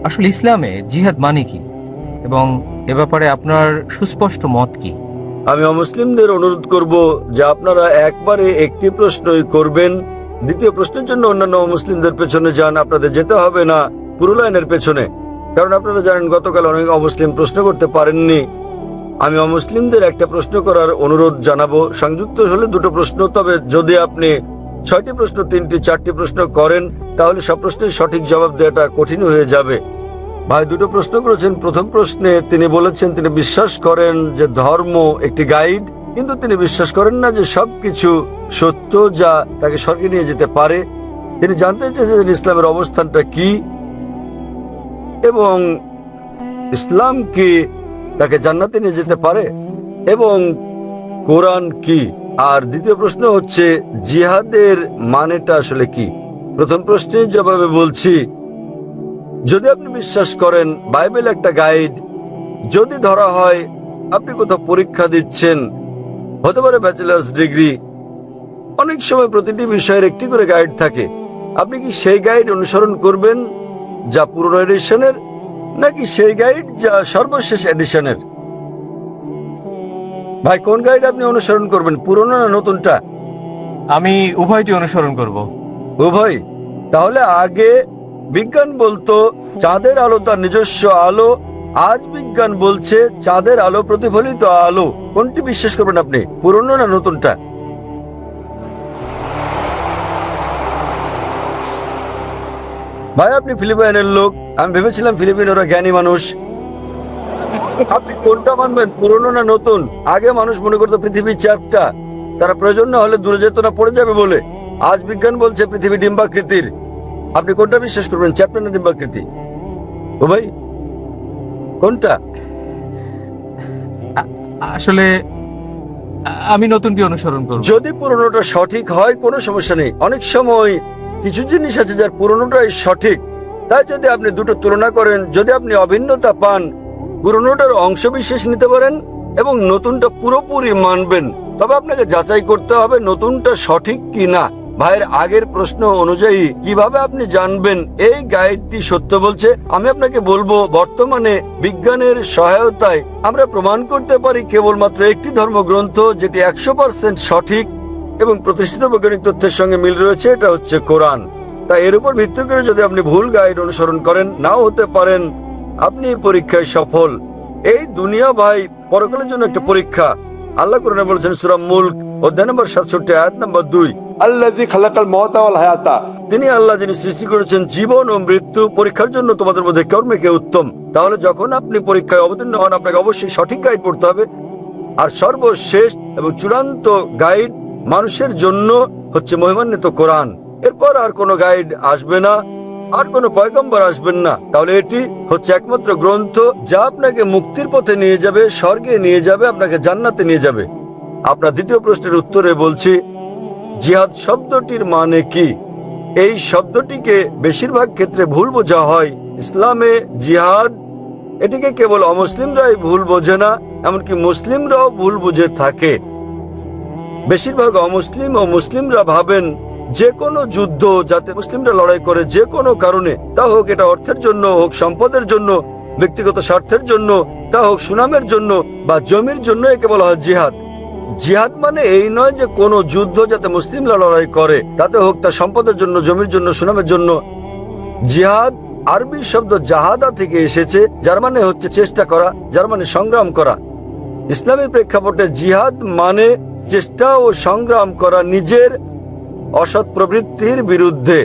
আসলে ইসলামে জিহাদ মানে কি এবং এ ব্যাপারে আপনার সুস্পষ্ট মত কি? আমি অমুসলিমদের অনুরোধ করব যে আপনারা একবারে একটি প্রশ্নই করবেন। দ্বিতীয় প্রশ্নের জন্য অন্যান্য মুসলিমদের পেছনে যান, আপনাদের যেতে হবে না পুরো লাইনের পেছনে। কারণ আপনারা জানেন গতকাল অনেক অমুসলিম প্রশ্ন করতে পারেননি। আমি অমুসলিমদের একটা প্রশ্ন করার অনুরোধ জানাবো, সংযুক্ত হলে দুটো প্রশ্ন। তবে যদি আপনি 6টি প্রশ্ন, 3টি, 4টি প্রশ্ন করেন তাহলে সব প্রশ্নের সঠিক জবাব দেওয়াটা কঠিন হয়ে যাবে। ভাই দুটো প্রশ্ন করেছেন। প্রথম প্রশ্নে তিনি বলেছেন তিনি বিশ্বাস করেন যে ধর্ম একটি গাইড, কিন্তু তিনি বিশ্বাস করেন না যে সবকিছু সত্য যা তাকে স্বর্গে নিয়ে যেতে পারে। তিনি জানতে চেয়েছেন ইসলামের অবস্থানটা কি এবং ইসলাম কি তাকে জান্নাতে নিয়ে যেতে পারে এবং কোরআন কি। আর দ্বিতীয় প্রশ্ন হচ্ছে জিহাদের মানেটা আসলে কি। প্রথম প্রশ্নের জবাবে বলছি, যদি আপনি বিশ্বাস করেন বাইবেল একটা গাইড, যদি ধরা হয় আপনি কোথাও পরীক্ষা দিচ্ছেন, হতে পারে ব্যাচেলার্স ডিগ্রি, অনেক সময় প্রতিটি বিষয়ের একটি করে গাইড থাকে, আপনি কি সেই গাইড অনুসরণ করবেন যা পুরনো এডিশনের, নাকি সেই গাইড যা সর্বশেষ এডিশনের? ভাই কোন গাইড আপনি অনুসরণ করবেন, পুরনো না নতুনটা? আমি উভয়টি অনুসরণ করব। উভয়। তাহলে আগে বিজ্ঞান বলতো চাঁদের আলো তার নিজস্ব আলো, আজ বিজ্ঞান বলছে চাঁদের আলো প্রতিফলিত আলো। কোনটি বিশ্বাস করবেন আপনি, পুরনো না নতুনটা? ভাই আপনি ফিলিপাইনের লোক, আমি ভেবেছিলাম ফিলিপিনোরা জ্ঞানী মানুষ। আপনি কোনটা মানবেন, পুরনো না নতুন? আগে মানুষ মনে করতো পৃথিবী চ্যাপ্টা, তারা প্রয়োজন না হলে দূরে যেত না, পড়ে যাবে বলে। আজ বিজ্ঞান বলছে পৃথিবী ডিম্বাকৃতির। আপনি কোনটা বিশ্বাস করবেন, চ্যাপ্টা না ডিম্বাকৃতি? ও ভাই কোনটা? আসলে আমি নতুনটি অনুসরণ করব। যদি পুরনোটা সঠিক হয় কোনো সমস্যা নেই। অনেক সময় কিছু জিনিস আছে যার পুরনোটাই সঠিক, তাই যদি আপনি দুটো তুলনা করেন, যদি আপনি অভিন্নতা পান, পুরনোটার অংশ বিশেষ নিতে পারেন এবং নতুনটা পুরোপুরি মানবেন। তবে আপনাকে যাচাই করতে হবে নতুনটা সঠিক কি না। ভাইয়ের আগের প্রশ্ন অনুযায়ী কিভাবে আপনি জানবেন এই গাইডটি সত্য বলছে? আমি আপনাকে বলবো বর্তমানে বিজ্ঞানের সহায়তায় আমরা প্রমাণ করতে পারি কেবলমাত্র একটি ধর্মগ্রন্থ যেটি 100% সঠিক এবং প্রতিষ্ঠিত বৈজ্ঞানিক তথ্যের সঙ্গে মিল রয়েছে, এটা হচ্ছে কোরআন। তাই এর উপর ভিত্তি করে যদি আপনি ভুল গাইড অনুসরণ করেন, নাও হতে পারেন আপনি পরীক্ষায় সফল। এই দুনিয়া ভাই পরকালের জন্য একটা পরীক্ষা। আল্লাহ কোরআনে বলেছেন সূরা মুলক অধ্যায় নম্বর 67 আয়াত নম্বর 2, अल्लज़ी खलक़ल मौता वल हयाता। তিনি আল্লাহ যিনি সৃষ্টি করেছেন জীবন ও মৃত্যু পরীক্ষার জন্য তোমাদের মধ্যে কর্মে কে উত্তম। তাহলে যখন আপনি পরীক্ষায় অবতীর্ণ হন আপনাকে অবশ্যই সঠিক গাইড পড়তে হবে। আর সর্বশেষ এবং চূড়ান্ত গাইড মানুষের জন্য হচ্ছে মহিমান্বিত কোরআন। এরপর আর কোনো গাইড আসবে না, আর কোনো পয়গম্বর আসবেন না। তাহলে এটি হচ্ছে একমাত্র গ্রন্থ যা আপনাকে মুক্তির পথে নিয়ে যাবে, স্বর্গে নিয়ে যাবে, আপনাকে জান্নাতে নিয়ে যাবে। আপনার দ্বিতীয় প্রশ্নের উত্তরে বলছি, জিহাদ শব্দটির মানে কি? এই শব্দটিকে বেশিরভাগ ক্ষেত্রে ভুল বোঝা হয়। ইসলামে জিহাদ এটিকে কেবল অমুসলিমরাই ভুল বোঝে না, এমনকি মুসলিমরাও ভুল বুঝে থাকে। বেশিরভাগ অমুসলিম ও মুসলিমরা ভাবেন যে কোনো যুদ্ধ যাতে মুসলিমরা লড়াই করে যে কোনো কারণে, তা হোক এটা অর্থের জন্য, হোক সম্পদের জন্য, ব্যক্তিগত স্বার্থের জন্য, তা হোক সুনামের জন্য বা জমির জন্য, একে বলা হয় জিহাদ। জিহাদ মানে এই নয় যে কোনো যুদ্ধ যাতে মুসলিমরা লড়াই করে, তাতে হোক তা সম্পদের জন্য, জমির জন্য, সুনামের জন্য। জিহাদ আরবি শব্দ জাহাদা থেকে এসেছে, যার মানে হচ্ছে চেষ্টা করা, যার মানে সংগ্রাম করা। ইসলামী প্রেক্ষাপটে জিহাদ মানে চেষ্টা ও সংগ্রাম করা নিজের অসৎ প্রবৃত্তির বিরুদ্ধে।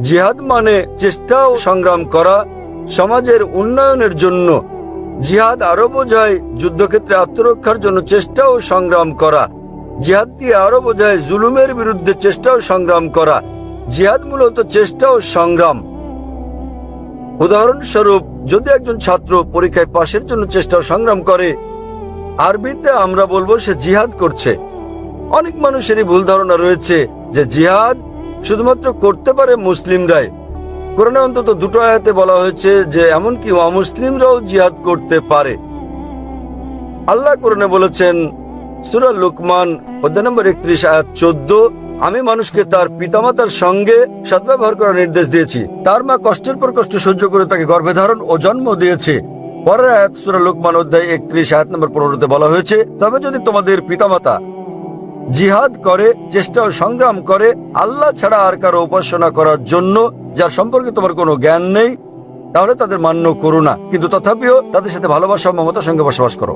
জিহাদ মানে চেষ্টা ও সংগ্রাম করা সমাজের উন্নয়নের জন্য। জিহাদ আরো বোঝায় যুদ্ধক্ষেত্রে আত্মরক্ষার জন্য চেষ্টা ও সংগ্রাম করা। জিহাদ দিয়ে আরো বোঝায় জুলুমের বিরুদ্ধে চেষ্টা ও সংগ্রাম করা। জিহাদ মূলত চেষ্টা ও সংগ্রাম। উদাহরণস্বরূপ, যদি একজন ছাত্র পরীক্ষায় পাশের জন্য চেষ্টা ও সংগ্রাম করে, আরবিতে আমরা বলবো সে জিহাদ করছে। অনেক মানুষেরই ভুল ধারণা রয়েছে যে জিহাদ শুধুমাত্র করতে পারে মুসলিমরাই। কোরআনে অন্তত দুটো আয়াতে বলা হয়েছে যে এমনকি অমুসলিমরাও জিহাদ করতে পারে। আল্লাহ কোরআনে বলেছেন সূরা লুকমান অধ্যায় নম্বর 31 আয়াত 14, আমি মানুষকে তার পিতামাতার সঙ্গে সদ্ব্যবহার করার নির্দেশ দিয়েছি। তার মা কষ্টের পর কষ্ট সহ্য করে তাকে গর্ভে ধারণ ও জন্ম দিয়েছে। পরের আয়াত সূরা লুকমান অধ্যায় 31 আয়াত নম্বর 15 বলা হয়েছে, তবে যদি তোমাদের পিতামাতা জিহাদ করে, চেষ্টা ও সংগ্রাম করে আল্লাহ ছাড়া আর কারো উপাসনা করার জন্য যার সম্পর্কে তোমার কোনো জ্ঞান নেই, তাহলে তাদের মান্য করো না, কিন্তু তথাপিও তাদের সাথে ভালোবাসা ও মমতার সঙ্গে বসবাস করো।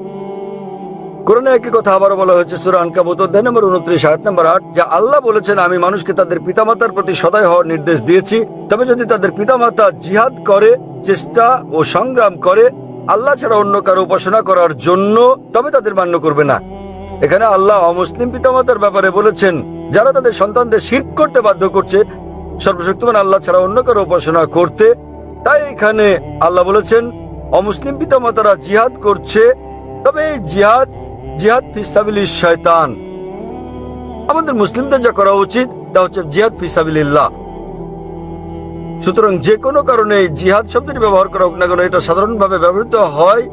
কোরআনে একই কথা আবারও বলা হয়েছে সূরা আনকাবুত অধ্যায় নম্বর 29 আয়াত নম্বর 8, যে আল্লাহ বলেছেন, আমি মানুষকে তাদের পিতামাতার প্রতি সদয় হওয়ার নির্দেশ দিয়েছি, তবে যদি তাদের পিতামাতা জিহাদ করে, চেষ্টা ও সংগ্রাম করে আল্লাহ ছাড়া অন্য কারো উপাসনা করার জন্য, তবে তাদের মান্য করবে না। এখানে আল্লাহ অমুসলিম পিতামাতার ব্যাপারে বলেছেন, যারা তাদের সন্তানদের শিরক করতে বাধ্য করছে সর্বশক্তিমান আল্লাহ ছাড়া অন্য কারো উপাসনা করতে। তাই এখানে আল্লাহ বলেছেন অমুসলিম পিতামাতারা জিহাদ করছে, তবে এই জিহাদ ফিসাবিলিল্লাহ শয়তান। আমাদের মুসলিমদের যা করা উচিত তা হচ্ছে জিহাদ ফিসাবিলিল্লাহ। সুতরাং যে কোনো কারণে জিহাদ শব্দটি ব্যবহার করা হোক না কেন, এটা সাধারণভাবে ব্যবহৃত হয়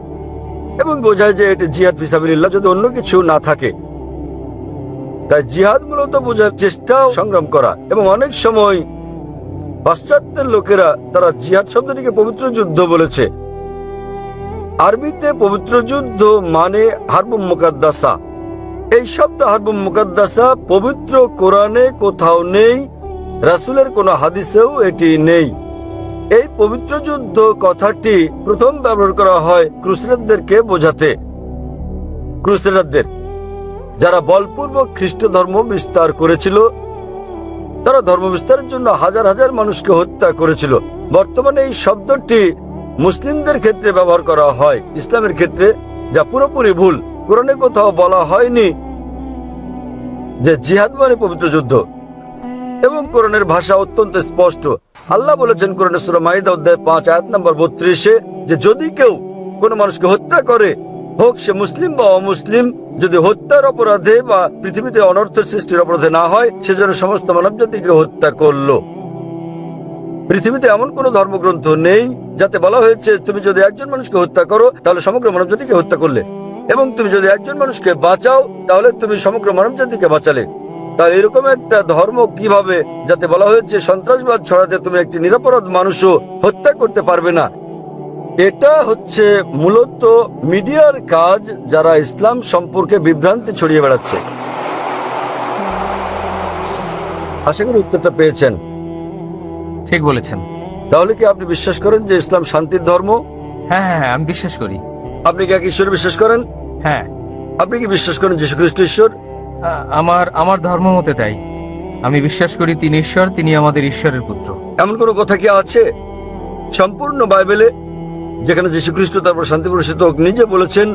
এবং বোঝায় যে এটি জিহাদ ফিসাবিলিল্লাহ যদি অন্য কিছু না থাকে। তাই জিহাদ মূলত বোঝার চেষ্টা ও সংগ্রাম করা। এবং অনেক সময় পাশ্চাত্যের লোকেরা তারা জিহাদ শব্দটিকে পবিত্র যুদ্ধ বলেছে। আরবিতে পবিত্র যুদ্ধ মানে হারবুম মুকাদ্দাসা। এই শব্দ হারবুম মুকাদ্দাসা পবিত্র কোরআনে কোথাও নেই, রাসূলের কোনো হাদিসেও এটি নেই। এই পবিত্র যুদ্ধ কথাটি প্রথম ব্যবহার করা হয় ক্রুসেডারদেরকে বোঝাতে। ক্রুসেডারদের, যারা বলপূর্বক খ্রিস্ট ধর্ম বিস্তার করেছিল, তারা ধর্ম বিস্তারের জন্য হাজার হাজার মানুষকে হত্যা করেছিল। বর্তমানে এই শব্দটি মুসলিমদের ক্ষেত্রে ব্যবহার করা হয়, ইসলামের ক্ষেত্রে, যা পুরোপুরি ভুল। কোরআনে কোথাও বলা হয়নি যে জিহাদ মানে পবিত্র যুদ্ধ, এবং কোরআনের ভাষা অত্যন্ত স্পষ্ট। আল্লাহ বলেছেন কোরআনের সূরা মাইদা অধ্যায় 5 আয়াত নম্বর 32 যে যদি কেউ কোনো মানুষকে হত্যা করে, হোক সে মুসলিম বা অমুসলিম, যদি হত্যার অপরাধে বা পৃথিবীতে অনর্থের সৃষ্টির অপরাধে না হয়, সে যেন সমস্ত মানব জাতিকে হত্যা করলো। পৃথিবীতে এমন কোন ধর্মগ্রন্থ নেই যাতে বলা হয়েছে তুমি যদি একজন মানুষকে হত্যা করো তাহলে সমগ্র মানব জাতিকে হত্যা করলে, এবং তুমি যদি একজন মানুষকে বাঁচাও তাহলে তুমি সমগ্র মানব জাতিকে বাঁচালে। তাহলে এরকম একটা ধর্ম কিভাবে যাতে বলা হয়েছে সন্ত্রাসবাদ ছড়াতে তুমি একটি নিরপরাধ মানুষও হত্যা করতে পারবে না? এটা হচ্ছে মূলত মিডিয়ার কাজ, যারা ইসলাম সম্পর্কে বিভ্রান্তি ছড়িয়ে বেড়াচ্ছে। আশা করি উত্তরটা পেয়েছেন। ঠিক বলেছেন। তাহলে কি আপনি বিশ্বাস করেন যে ইসলাম শান্তির ধর্ম? হ্যাঁ হ্যাঁ হ্যাঁ, আমি বিশ্বাস করি। আপনি কি এক ঈশ্বর বিশ্বাস করেন? হ্যাঁ। আপনি কি বিশ্বাস করেন যীশু খ্রিস্ট ঈশ্বর? আমার ধর্ম মতে তাই। আমি বিশ্বাস করি তিনি ঈশ্বর, তিনি আমাদের ঈশ্বরের পুত্র। এমন কোনো কথা কি আছে সম্পূর্ণ বাইবেলে যেখানে যীশু খ্রিস্ট, তারপর শান্তি প্রতিষ্ঠিত হোক, নিজে বলেছেন?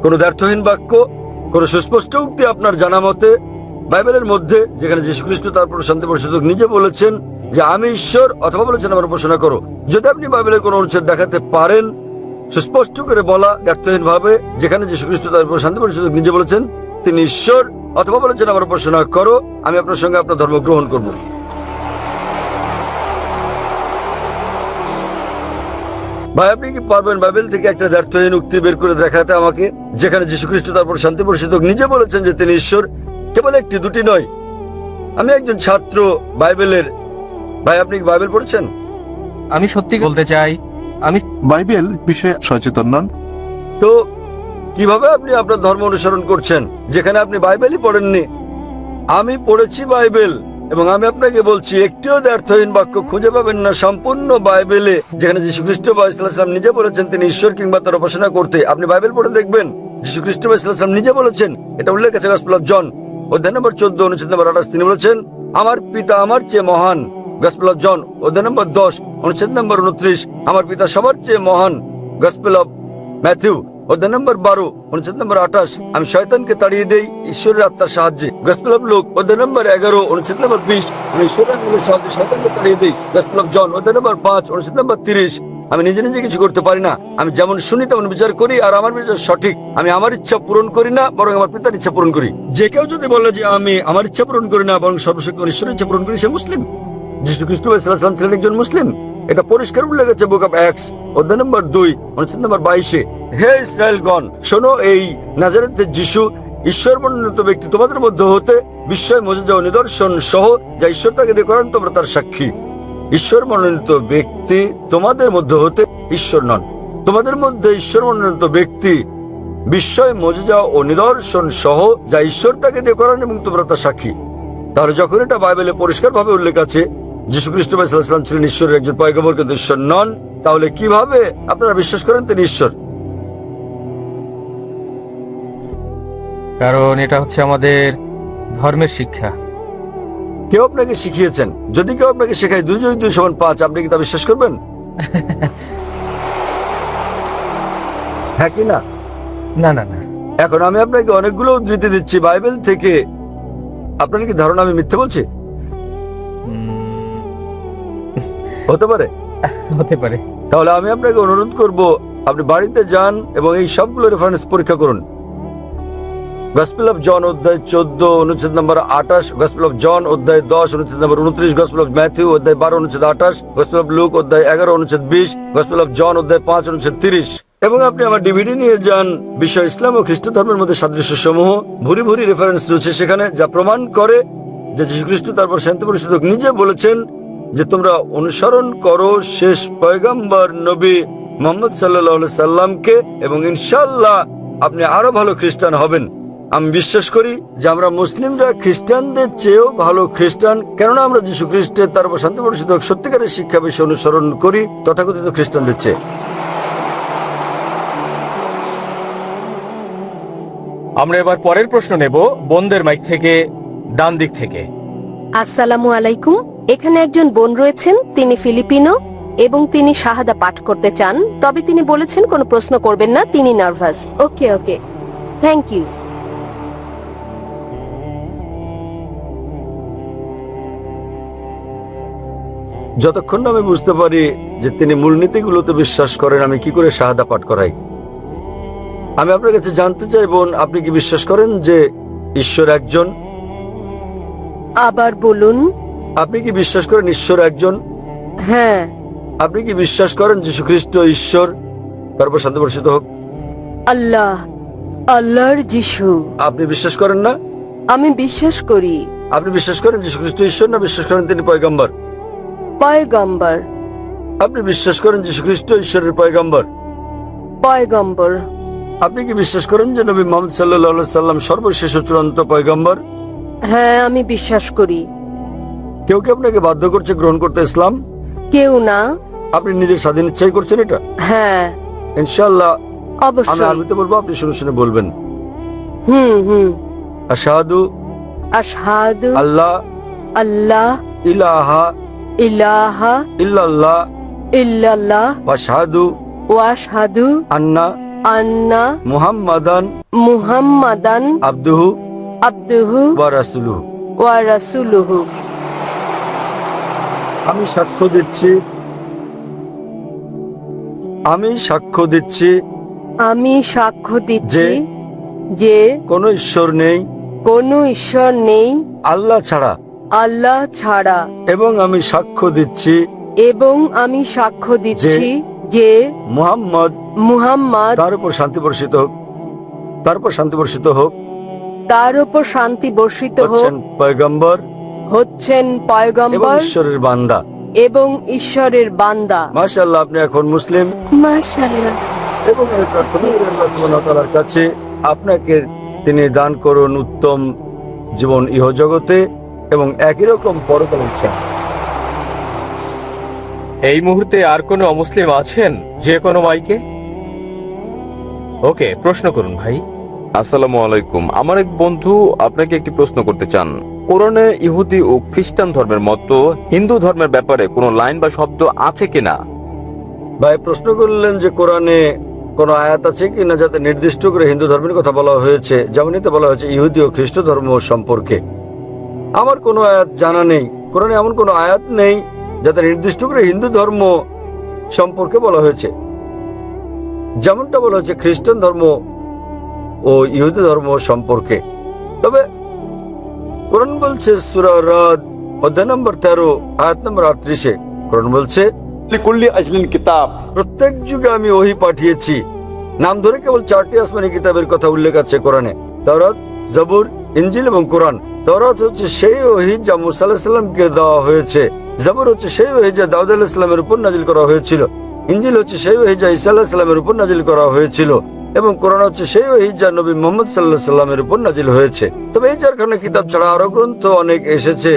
কোনো দ্ব্যর্থহীন বাক্য, কোনো সুস্পষ্ট উক্তি আপনার জানা মতে বাইবেলের মধ্যে যেখানে যীশু খ্রিস্ট, তারপর শান্তি প্রতিষ্ঠিত হোক, নিজে বলেছেন যে আমি ঈশ্বর, অথবা বলেছেন আমার উপাসনা করো? যদি আপনি বাইবেলের কোনো অনুচ্ছেদ দেখাতে পারেন সুস্পষ্ট করে বলা দ্ব্যর্থহীন ভাবে, যেখানে যীশু খ্রিস্ট, তারপর শান্তি প্রতিষ্ঠিত হোক, নিজে বলেছেন তিনি ঈশ্বর, অথবা বলেছেন আমার উপাসনা করো, আমি আপনার সঙ্গে আপনার ধর্ম গ্রহণ করব। ভাই, আপনি কি পারবেন বাইবেল থেকে একটা দ্ব্যর্থহীন উক্তি বের করে দেখাতে আমাকে, যেখানে যীশু খ্রিস্ট, তারপর শান্তি প্রতিষ্ঠিত হোক, নিজে বলেছেন যে তিনি ঈশ্বর? কেবল একটি, দুটি নয়। আমি একজন ছাত্র বাইবেলের। ভাই, আপনি কি বাইবেল পড়েছেন? আমি সত্যি বলতে চাই, আমি বাইবেল বিষয়ে সচেতন নন। তো কিভাবে আপনি আপনার ধর্ম অনুসরণ করছেন যেখানে আপনি বাইবেলই পড়েননি? আমি পড়েছি বাইবেল, এবং আমি আপনাকে বলছি একটিও দ্ব্যর্থহীন বাক্য খুঁজে পাবেন না সম্পূর্ণ বাইবেলে যেখানে যীশু খ্রিস্ট বা ইসলাম নিজে বলেছেন তিনি ঈশ্বর কিংবা তার উপাসনা করতে। আপনি বাইবেল পড়ে দেখবেন যীশু খ্রিস্ট বা ইসলাম নিজে বলেছেন, এটা উল্লেখ আছে গসপেল অফ জন অধ্যায় নম্বর 14 অনুচ্ছেদ নম্বর 28। তিনি বলেছেন আমার পিতা আমার চেয়ে মহান। গসপেল অফ জন অধ্যায় নম্বর 10 অনুচ্ছেদ নম্বর 29। আমার পিতা সবার চেয়ে মহান। গসপেল অফ ম্যাথিউ অধ্যায় নম্বর 12 অনুচ্ছেদ নম্বর 28। আমি শয়তানকে তাড়িয়ে দেই ঈশ্বরের আত্মার সাহায্যে। গসপেল অফ লুক অধ্যায় নম্বর 11 অনুচ্ছেদ নম্বর 20। আমি ঈশ্বরের আত্মার সাহায্যে শয়তানকে তাড়িয়ে দেই। গসপেল অফ জন অধ্যায় নম্বর 5 অনুচ্ছেদ নম্বর 30। আমি নিজে নিজে কিছু করতে পারি না, আমি যেমন শুনি তেমন বিচার করি, আর আমার বিচার সঠিক। আমি আমার ইচ্ছা পূরণ করি না, বরং আমার পিতার ইচ্ছা পূরণ করি। যে কেউ যদি বলে যে আমি আমার ইচ্ছা পূরণ করি না, বরং সর্বশক্তিমান ঈশ্বরের ইচ্ছা পূরণ করি, সে মুসলিম। যীশু খ্রিস্ট সাল্লাল্লাহু ছিলেন একজন মুসলিম। এটা পরিষ্কার উল্লেখ আছে বুক অফ অ্যাক্টস অধ্যায় নম্বর 2 অনুচ্ছেদ নম্বর 22। হে ইসরায়েলগণ, শোনো, এই নাজারেতের যিশু ঈশ্বর মনোনীত ব্যক্তি তোমাদের মধ্যে হতে বিস্ময় মুজিজা ও নিদর্শন সহ যা ঈশ্বর তাকে দিয়ে করেন, তোমরা তার সাক্ষী। ঈশ্বর মনোনীত ব্যক্তি তোমাদের মধ্যে হতে ঈশ্বর নন। তোমাদের মধ্যে ঈশ্বর মনোনীত ব্যক্তি বিস্ময় মুজিজা ও নিদর্শন সহ যা ঈশ্বর তাকে দিয়ে করেন এবং তোমরা তার সাক্ষী। তাহলে যখন এটা বাইবেলে পরিষ্কার ভাবে উল্লেখ আছে যীশু খ্রিস্ট ভাই সাল্লাল্লাহু আলাইহি ওয়াসাল্লাম ছিলেন ঈশ্বরের একজন পয়গম্বর, কিন্তু ঈশ্বর নন, তাহলে কিভাবে আপনারা বিশ্বাস করেন তিনি ঈশ্বর? কারণ এটা হচ্ছে আমাদের ধর্মের শিক্ষা। কেউ আপনাকে শিখিয়েছেন? যদি কেউ আপনাকে শেখায় 2 + 2 = 5, আপনি কি তা বিশ্বাস করবেন? হ্যাঁ কি না? না না না, এখন আমি আপনাকে অনেকগুলো উদ্ধৃতি দিচ্ছি বাইবেল থেকে, আপনার কি ধারণা আমি মিথ্যে বলছি? হতে পারে। হতে পারে। তাহলে আমি আপনাকে অনুরোধ করব, আপনি বাড়িতে যান এবং এই সবগুলো রেফারেন্স পরীক্ষা করুন। গসপেল অফ জন অধ্যায় 14 অনুচ্ছেদ নম্বর 28, গসপেল অফ জন অধ্যায় 10 অনুচ্ছেদ নম্বর 29, গসপেল অফ ম্যাথিউ অধ্যায় 12 অনুচ্ছেদ 28, গসপেল অফ লুক অধ্যায় 11 অনুচ্ছেদ 20, গসপেল অফ জন অধ্যায় 5 অনুচ্ছেদ 30। এবং আপনি আমার ডিভিডি নিয়ে যান, বিষয় ইসলাম ও খ্রিস্ট ধর্মের মধ্যে সাদৃশ্য সমূহ, ভুরি ভুরি রেফারেন্স রয়েছে সেখানে, যা প্রমাণ করে যে যীশু খ্রিস্ট তারপর শান্তি পরিষদক নিজে বলেছেন যে তোমরা অনুসরণ করো শেষ পয়গম্বর নবী মুহাম্মদ সাল্লাল্লাহু আলাইহি সাল্লামকে, এবং ইনশাআল্লাহ আপনি আরো ভালো খ্রিস্টান হবেন। আমি বিশ্বাস করি যে আমরা মুসলিমরা খ্রিস্টানদের চেয়েও ভালো খ্রিস্টান, কেননা আমরা যীশু খ্রিস্টের তারপর শান্তি পরিষদক সত্যিকারের শিক্ষা বিষয় অনুসরণ করি তথাকথিত খ্রিস্টানদের চেয়ে। আমরা এবার পরের প্রশ্ন নেব বোনদের মাইক থেকে, ডান দিক থেকে। আসসালামু আলাইকুম। এখানে একজন বোন রয়েছেন, তিনি ফিলিপিনো এবং তিনি শাহাদা পাঠ করতে চান, তবে তিনি বলেছেন কোনো প্রশ্ন করবেন না, তিনি nervous. Okay okay, thank you. যতক্ষণ না আমি বুঝতে পারি যে তিনি মূলনীতিগুলোতে বিশ্বাস করেন, আমি কি করে শাহাদা পাঠ করাই? আমি আপনার কাছে জানতে চাই বোন, আপনি কি বিশ্বাস করেন যে ঈশ্বর একজন? আবার বলুন। আপনি কি বিশ্বাস করেন ঈশ্বর একজন? হ্যাঁ। আপনি কি বিশ্বাস করেন যীশু খ্রিস্ট ঈশ্বর, তারপর শান্তি বর্ষিত হোক? আল্লাহ, আল্লাহর যিশু। আপনি বিশ্বাস করেন না? আমি বিশ্বাস করি। আপনি বিশ্বাস করেন যীশু খ্রিস্ট ঈশ্বর, না বিশ্বাস করেন তিনি পয়গম্বর? পয়গম্বর। আপনি বিশ্বাস করেন যীশু খ্রিস্ট ঈশ্বরের পয়গম্বর? পয়গম্বর। আপনি কি বিশ্বাস করেন যে নবী মুহাম্মদ সাল্লাল্লাহু আলাইহি সাল্লাম সর্বশেষ ও চূড়ান্ত পয়গম্বর? হ্যাঁ, আমি বিশ্বাস করি। কেউ কি আপনাকে বাধ্য করছে গ্রহণ করতে ইসলাম? কেউ না। আপনি নিজের স্বাধীন ইচ্ছাই করছেন এটা? হ্যাঁ ইনশাআল্লাহ। আমি অবশ্যই। আরবিতে বলবো, আপনি শুনে শুনে বলবেন। হুম। আশহাদু আশহাদু আল্লাহ আল্লাহ ইলাহা ইলাহা ইল্লাল্লাহ ইল্লাল্লাহ ওয়া আশহাদু ওয়া আশহাদু আন্না আন্না মুহাম্মাদান মুহাম্মাদান আবদুহু আবদুহু ওয়া রাসূলুহু। ওয়া রাসূলুহু। আমি সাক্ষ্য দিচ্ছি, আমি সাক্ষ্য দিচ্ছি আমি সাক্ষ্য দিচ্ছি যে কোনো ঈশ্বর নেই কোনো ঈশ্বর নেই আল্লাহ ছাড়া, আল্লাহ ছাড়া, এবং আমি সাক্ষ্য দিচ্ছি এবং আমি সাক্ষ্য দিচ্ছি যে মুহাম্মদ মুহাম্মদ তার উপর শান্তি বর্ষিত হোক, তার উপর শান্তি বর্ষিত হোক, তার উপর শান্তি বর্ষিত হোক, হচ্ছেন পয়গম্বর হচ্ছেন এবং পয়গম্বর ঈশ্বরের বান্দা। এবং ঈশ্বরের বান্দা। মাশাআল্লাহ, আপনি এখন মুসলিম। মাশাআল্লাহ। এবং আমি প্রার্থনা করি আল্লাহ সুবহানাহু ওয়া তাআলার কাছে আপনাকে তিনি দান করুন উত্তম জীবন ইহজগতে এবং একই রকম পরকালে। এই মুহূর্তে আর কোনো অমুসলিম আছেন যে কোনো মাইকে? ওকে, প্রশ্ন করুন ভাই। আসসালামু আলাইকুম। আমার এক বন্ধু আপনাকে একটি প্রশ্ন করতে চান। কোরআনে ইহুদি ও খ্রিস্টান ধর্মের মতো হিন্দু ধর্মের ব্যাপারে কোনো লাইন বা শব্দ আছে কিনা? ভাই প্রশ্ন করলেন যে কোরআনে কোন আয়াত আছে কিনা যাতে নির্দিষ্ট করে হিন্দু ধর্মের কথা বলা হয়েছে, যেমন এতে বলা হয়েছে ইহুদি ও খ্রিস্ট ধর্ম সম্পর্কে। আমার কোনো আয়াত জানা নেই, কোরআনে এমন কোনো আয়াত নেই যাতে নির্দিষ্ট করে হিন্দু ধর্ম সম্পর্কে বলা হয়েছে, যেমনটা বলা হয়েছে খ্রিস্টান ধর্ম ও ইহুদি ধর্ম সম্পর্কে। তবে কোরআন বলছে সূরা রাদ অধ্যায় নম্বর 13 আয়াত নম্বর 38-এ কোরআন বলছে, लिकुल्ली अजलिन किताब। প্রত্যেক যুগে আমি ওহী পাঠিয়েছি। নাম ধরে কেবল 4টি আসমানি কিতাবের কথা উল্লেখ আছে কোরআনে, তাওরাত, জবুর, ইনজিল এবং কোরআন। তাওরাত হচ্ছে সেই ওহী যা মুসা আলাইহিস সালামকে দেওয়া হয়েছে, জবুর হচ্ছে সেই ওহী যা দাউদ আলাইহিস সালামের উপর নাজিল করা হয়েছিল, ইনজিল হচ্ছে সেই ওহী যা ঈসা আলাইহিস সালামের উপর নাজিল করা হয়েছিল, এবং কোরআন হচ্ছে সেই ওহী যা নবী মুহাম্মদ সাল্লাল্লাহু আলাইহি সাল্লামের উপর নাজিল হয়েছে। তবে এই 4খানা কিতাব ছাড়া আরো গ্রন্থ অনেক এসেছে,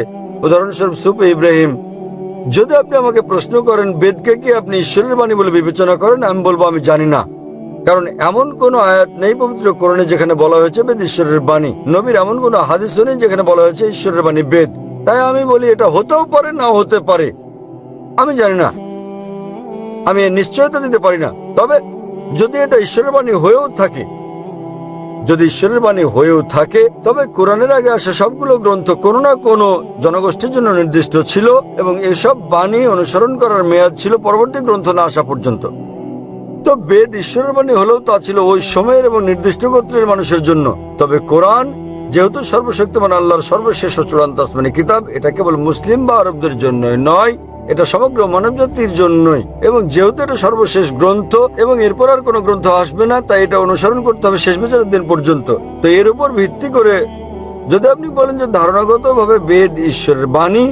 উদাহরণস্বরূপ সুফে ইব্রাহিম, যদি আপনি আমাকে প্রশ্ন করেন বেদকে কি আপনি ঈশ্বরের বাণী বলে বিবেচনা করেন, আমি বলবো আমি জানি না। কারণ এমন কোন আয়াত নেই পবিত্র কোরআনে যেখানে বলা হয়েছে বেদ ঈশ্বরের বাণী। নবীর এমন কোন হাদিসও নেই যেখানে বলা হয়েছে ঈশ্বরের বাণী বেদ। তাই আমি বলি এটা হতেও পারে, নাও হতে পারে, আমি জানি না, আমি এর নিশ্চয়তা দিতে পারি না। তবে যদি এটা ঈশ্বরের বাণী হয়েও থাকে, যদি ঈশ্বরের বাণী হয়েও থাকে, তবে কোরআনের আগে আসা সবগুলো গ্রন্থ কোনো না কোনো জনগোষ্ঠীর জন্য নির্দিষ্ট ছিল এবং এসব বাণী অনুসরণ করার মেয়াদ ছিল পরবর্তী গ্রন্থ না আসা পর্যন্ত। তো বেদ ঈশ্বরের বাণী হলেও তা ছিল ওই সময়ের এবং নির্দিষ্ট গোত্রের মানুষের জন্য। তবে কোরআন যেহেতু সর্বশক্তিমান আল্লাহর সর্বশেষ ও চূড়ান্ত আসমানী কিতাব, এটা কেবল মুসলিম বা আরবদের জন্যই নয়, এটা সমগ্র মানব জাতির জন্যই। এবং যেহেতু এটা সর্বশেষ গ্রন্থ এবং এরপর আর কোনো গ্রন্থ আসবে না, তাই এটা অনুসরণ করতে হবে শেষ বিচারের দিন পর্যন্ত। তো এর উপর ভিত্তি করে যদি আপনি বলেন যে ধারণাগতভাবে বেদ ঈশ্বরের বাণী,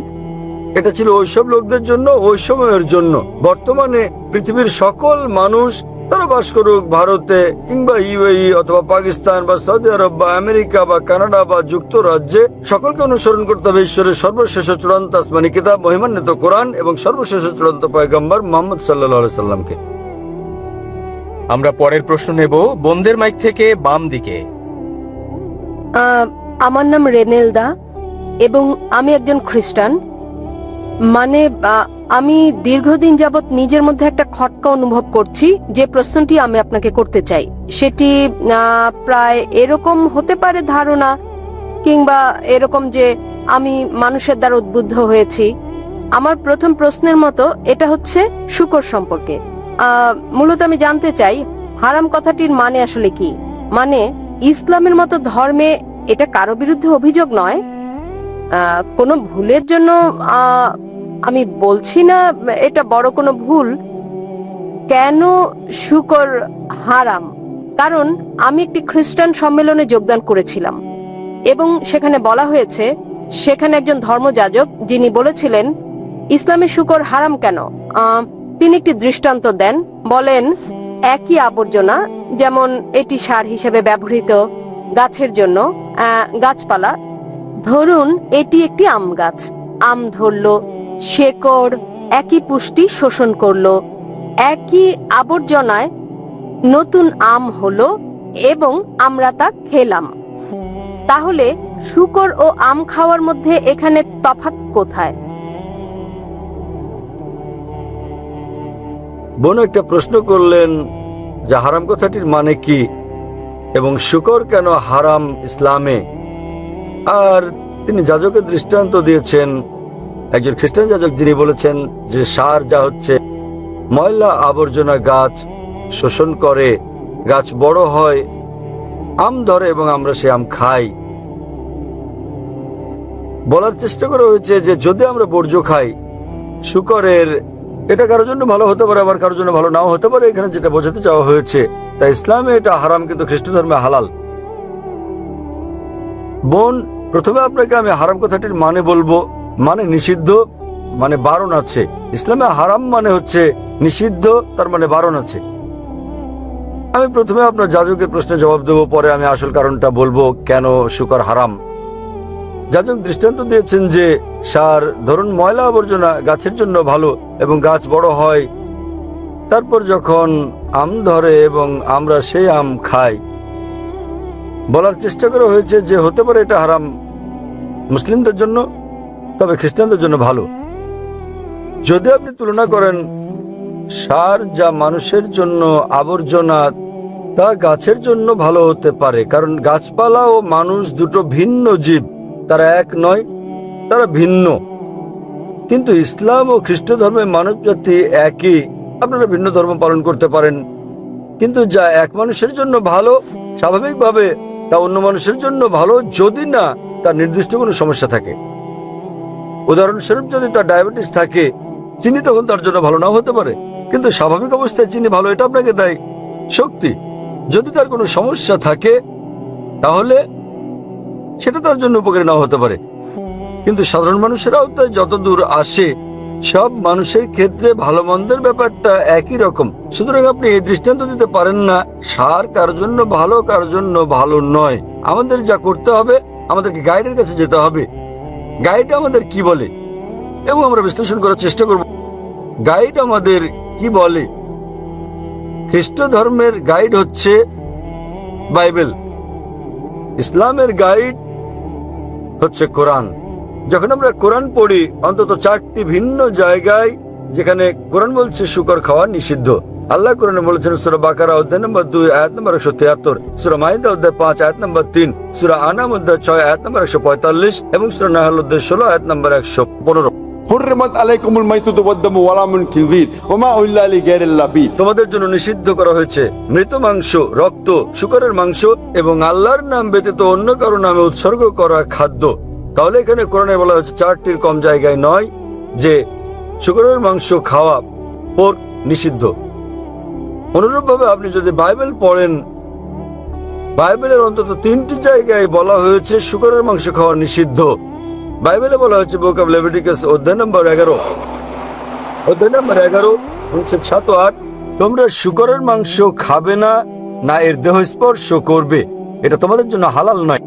এটা ছিল ওইসব লোকদের জন্য, ওই সময়ের জন্য। বর্তমানে পৃথিবীর সকল মানুষ, তারা বাস করুক ভারতে কিংবা ইউএই অথবা পাকিস্তান বা সৌদি আরব বা আমেরিকা বা কানাডা বা যুক্তরাজ্যে, সকলকে অনুসরণ করতে হবে ঈশ্বরের সর্বশেষ ও চূড়ান্ত আসমানী কিতাব মহিমান্বিত কোরআন এবং সর্বশেষ ও চূড়ান্ত পয়গম্বর মুহাম্মদ সাল্লাল্লাহু আলাইহি সাল্লামকে। আমরা পরের প্রশ্ন নেব বোনদের মাইক থেকে বাম দিকে। আমার নাম রেনেলদা এবং আমি একজন খ্রিস্টান। মানে আমি দীর্ঘদিন যাবৎ নিজের মধ্যে একটা খটকা অনুভব করছি। যে প্রশ্নটি আমি আপনাকে করতে চাই সেটি প্রায় এরকম হতে পারে ধারণা, কিংবা এরকম যে আমি মানুষের দ্বারা উদ্বুদ্ধ হয়েছি। আমার প্রথম প্রশ্নের মতো এটা হচ্ছে শুকর সম্পর্কে। মূলত আমি জানতে চাই হারাম কথাটির মানে আসলে কি। মানে ইসলামের মতো ধর্মে এটা কারো বিরুদ্ধে অভিযোগ নয়, কোনো ভুলের জন্য আমি বলছি না এটা বড় কোনো ভুল। কেন শুকর হারাম? কারণ আমি একটি খ্রিস্টান সম্মেলনে যোগদান করেছিলাম এবং সেখানে বলা হয়েছে, সেখানে একজন ধর্মযাজক যিনি বলেছিলেন ইসলামে শুকর হারাম কেন, তিনি একটি দৃষ্টান্ত দেন। বলেন একই আবর্জনা, যেমন এটি সার হিসেবে ব্যবহৃত গাছের জন্য, গাছপালা, ধরুন এটি একটি আম গাছ, আম ধরলো, শেকড় একই পুষ্টি শোষণ করলো, একই আবর্জনায় নতুন আম হলো এবং আমরা তা খেলাম। তাহলে শুকর ও আম খাওয়ার মধ্যে এখানে তফাৎ কোথায়? বোন একটা প্রশ্ন করলেন যে হারাম কথাটির মানে কি এবং শুকর কেন হারাম ইসলামে। আর তিনি যাজকের দৃষ্টান্ত দিয়েছেন, একজন খ্রিস্টান যাজক, যিনি বলেছেন যে সার যা হচ্ছে ময়লা আবর্জনা গাছ শোষণ করে, গাছ বড় হয়, আম ধরে এবং আমরা সে আম খাই। বলার চেষ্টা করা হয়েছে যে যদি আমরা বর্জ্য খাই শুকরের, এটা কারোর জন্য ভালো হতে পারে, আবার কারোর জন্য ভালো নাও হতে পারে। এখানে যেটা বোঝাতে চাওয়া হয়েছে, তাই ইসলামে এটা হারাম কিন্তু খ্রিস্ট ধর্মে হালাল। বোন, প্রথমে আপনাকে আমি হারাম কথাটির মানে বলবো। মানে নিষিদ্ধ, মানে বারণ আছে। ইসলামে হারাম মানে হচ্ছে নিষিদ্ধ, তার মানে বারণ আছে। আমি প্রথমে আপনার যাজকের প্রশ্নের জবাব দেবো, পরে আমি আসল কারণটা বলবো কেন শুকর হারাম। যাজক দৃষ্টান্ত দিয়েছেন যে সার, ধরুন ময়লা আবর্জনা গাছের জন্য ভালো এবং গাছ বড় হয়, তারপর যখন আম ধরে এবং আমরা সেই আম খাই। বলার চেষ্টা করা হয়েছে যে হতে পারে এটা হারাম মুসলিমদের জন্য, তবে খ্রিস্টানদের জন্য ভালো। যদি আপনি তুলনা করেন সার যা মানুষের জন্য আবর্জনা, তা গাছের জন্য ভালো হতে পারে, কারণ গাছপালা ও মানুষ দুটো ভিন্ন জীব, তারা এক নয়, তারা ভিন্ন। কিন্তু ইসলাম ও খ্রিস্ট ধর্মের মানব জাতি একই। আপনারা ভিন্ন ধর্ম পালন করতে পারেন, কিন্তু যা এক মানুষের জন্য ভালো, স্বাভাবিকভাবে তা অন্য মানুষের জন্য ভালো, যদি না তার নির্দিষ্ট কোনো সমস্যা থাকে। উদাহরণস্বরূপ, যদি তার ডায়াবেটিস থাকে, চিনি তখন তার জন্য ভালো নাও হতে পারে, কিন্তু স্বাভাবিক অবস্থায় চিনি ভালো, এটা আপনাকে দেয় শক্তি। যদি তার কোনো সমস্যা থাকে তাহলে সেটা তার জন্য উপকারী নাও হতে পারে। কিন্তু সাধারণ মানুষের আওতায় যতদূর আসে, সব মানুষের ক্ষেত্রে ভালো মন্দের ব্যাপারটা একই রকম। সুতরাং আপনি এই দৃষ্টান্ত দিতে পারেন না সার কারোর জন্য ভালো, কারোর জন্য ভালো নয়। আমাদের যা করতে হবে, আমাদেরকে গাইডের কাছে যেতে হবে। গাইড আমাদের কি বলে, এবং আমরা বিশ্লেষণ করার চেষ্টা করব গাইড আমাদের কি বলে। খ্রিস্ট ধর্মের গাইড হচ্ছে বাইবেল, ইসলামের গাইড হচ্ছে কোরআন। যখন আমরা কোরআন পড়ি অন্তত 4টি ভিন্ন জায়গায় যেখানে কোরআন বলছে শুকর খাওয়া নিষিদ্ধ। আল্লাহ কোরআনে বলেছেন সূরা বাকারা অধ্যায় নম্বর 2 আয়াত নম্বর 173, সূরা মাইদা অধ্যায় 5 আয়াত নম্বর 3, সূরা আনাম অধ্যায় 6 আয়াত নম্বর 145 এবং সূরা নাহল অধ্যায় 16 আয়াত নম্বর 115। حرمت عليكم الميتة والدم ولحم الخنزير وما أهل لغير الله به। তোমাদের জন্য নিষিদ্ধ করা হয়েছে মৃত মাংস, রক্ত, শূকরের মাংস এবং আল্লাহর নাম ব্যতীত অন্য কারো নামে উৎসর্গ করা খাদ্য। তাহলে এখানে কোরআনে বলা হচ্ছে 4টির কম জায়গায় নয় যে শূকরের মাংস খাওয়া পোর্ক নিষিদ্ধ। অনুরূপভাবে আপনি যদি বাইবেল পড়েন, বাইবেলের অন্তত 3টি জায়গায় বলা হয়েছে শূকরের মাংস খাওয়া নিষিদ্ধ। বাইবেলে বলা হয়েছে বুক অফ লেভিটিকাস অধ্যায় নম্বর 11 অনুচ্ছেদ 7 ও 8, তোমরা শূকরের মাংস খাবে না, না এর দেহ স্পর্শ করবে, এটা তোমাদের জন্য হালাল নয়।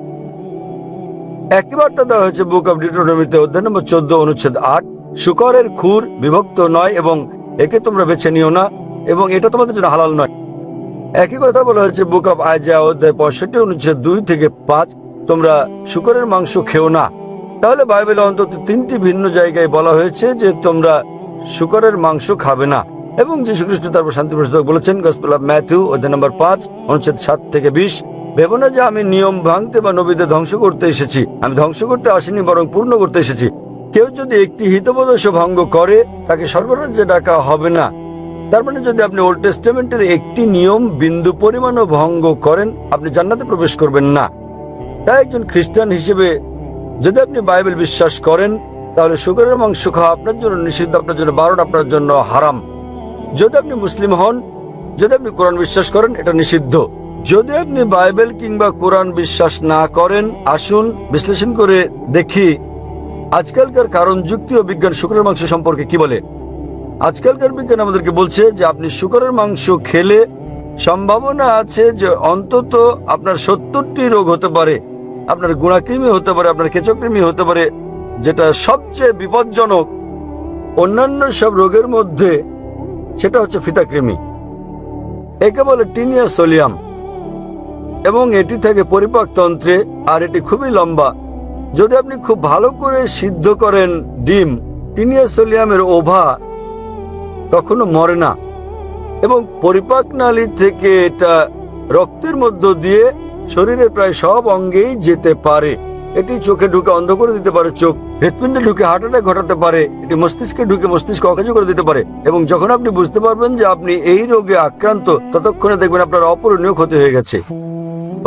একই বার্তা দেওয়া হয়েছে বুক অফ ডিউটেরোনমিতে অধ্যায় নম্বর 14 অনুচ্ছেদ 8, শূকরের খুর বিভক্ত নয় এবং একে তোমরা বেছে নিও না এবং এটা তোমাদের জন্য হালাল নয়। একই কথা বলা হয়েছে বুক অফ আইজায়া অধ্যায় 65 অনুচ্ছেদ 2 থেকে 5, তোমরা শূকরের মাংস খেও না। তাহলে বাইবেলে অন্তত 3টি ভিন্ন জায়গায় বলা হয়েছে যে তোমরা শূকরের মাংস খাবে না। এবং যীশু খ্রিস্ট তারপর শান্তি প্রসাদক বলেছেন গসপেল অফ ম্যাথিউ অধ্যায় নম্বর 5 অনুচ্ছেদ 7 থেকে 20, ভেবো না যে আমি নিয়ম ভাঙতে বা নবীদের ধ্বংস করতে এসেছি, আমি ধ্বংস করতে আসিনি বরং পূর্ণ করতে এসেছি। কেউ যদি একটি হিতোপদেশ ভঙ্গ করে তাকে স্বর্গরাজ্যে ডাকা হবে না। তার মানে যদি আপনি ওল্ড টেস্টামেন্টের একটি নিয়ম বিন্দু পরিমাণও ভঙ্গ করেন আপনি জান্নাতে প্রবেশ করবেন না। তাই একজন খ্রিস্টান হিসেবে যদি আপনি বাইবেল বিশ্বাস করেন তাহলে শূকরের মাংস খাওয়া আপনার জন্য নিষিদ্ধ, আপনার জন্য বারণ, আপনার জন্য হারাম। যদি আপনি মুসলিম হন, যদি আপনি কোরআন বিশ্বাস করেন, এটা নিষিদ্ধ। যদি আপনি বাইবেল কিংবা কোরআন বিশ্বাস না করেন, আসুন বিশ্লেষণ করে দেখি আজকালকার কারণ যুক্তি ও বিজ্ঞান শূকরের মাংস সম্পর্কে কি বলে। আজকালকার বিজ্ঞান আমাদেরকে বলছে যে আপনি শূকরের মাংস খেলে সম্ভাবনা আছে যে অন্তত আপনার 70টি রোগ হতে পারে। আপনার গুণাকৃমি হতে পারে, আপনার কেচকৃমি হতে পারে, যেটা সবচেয়ে বিপজ্জনক অন্যান্য সব রোগের মধ্যে সেটা হচ্ছে ফিতাকৃমি। একে বলে টিনিয়া সোলিয়াম এবং এটি থাকে পরিপাক তন্ত্রে আর এটি খুবই লম্বা। যদি আপনি খুব ভালো করে সিদ্ধ করেন ডিম, টিনিয়া সোলিয়ামের ওভা তখনও মরে না এবং পরিপাক নালী থেকে এটা রক্তের মধ্য দিয়ে শরীরের প্রায় সব অঙ্গেই যেতে পারে। এটি চোখে ঢুকে অন্ধ করে দিতে পারে চোখ, হৃৎপিণ্ডে ঢুকে হার্ট অ্যাটাক ঘটাতে পারে, এটি মস্তিষ্কে ঢুকে মস্তিষ্ক অকেজো করে দিতে পারে। এবং যখন আপনি বুঝতে পারবেন যে আপনি এই রোগে আক্রান্ত, ততক্ষণে দেখবেন আপনার অপূরণীয় ক্ষতি হয়ে গেছে।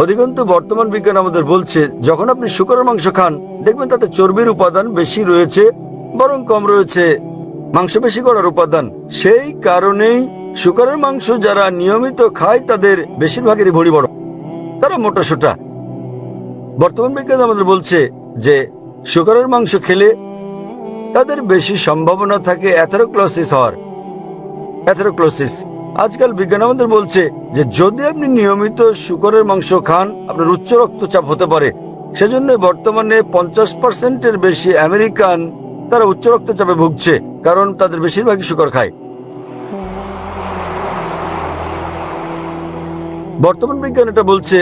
অধিকন্তু বর্তমান বিজ্ঞান আমাদের বলছে যখন আপনি শূকরের মাংস খান দেখবেন তাতে চর্বির উপাদান বেশি রয়েছে, বরং কম রয়েছে মাংসপেশি করার উপাদান। সেই কারণেই শূকরের মাংস যারা নিয়মিত খায় তাদের বেশিরভাগেরই ভুঁড়ি বড়, তারা মোটা সোটা। বর্তমান বিজ্ঞান আমাদের বলছে যে শূকরের মাংস খেলে তাদের বেশি সম্ভাবনা থাকে অ্যাথেরোক্লোসিস হওয়ার। অ্যাথেরোক্লোসিস আজকাল বিজ্ঞান আমাদের বলছে যে যদি আপনি নিয়মিত শূকরের মাংস খান আপনার উচ্চ রক্তচাপ হতে পারে। সেজন্য বর্তমানে 50%-এর বেশি আমেরিকান তারা উচ্চ রক্তচাপে ভুগছে, কারণ তাদের বেশিরভাগই শূকর খায়। বর্তমান বিজ্ঞান এটা বলছে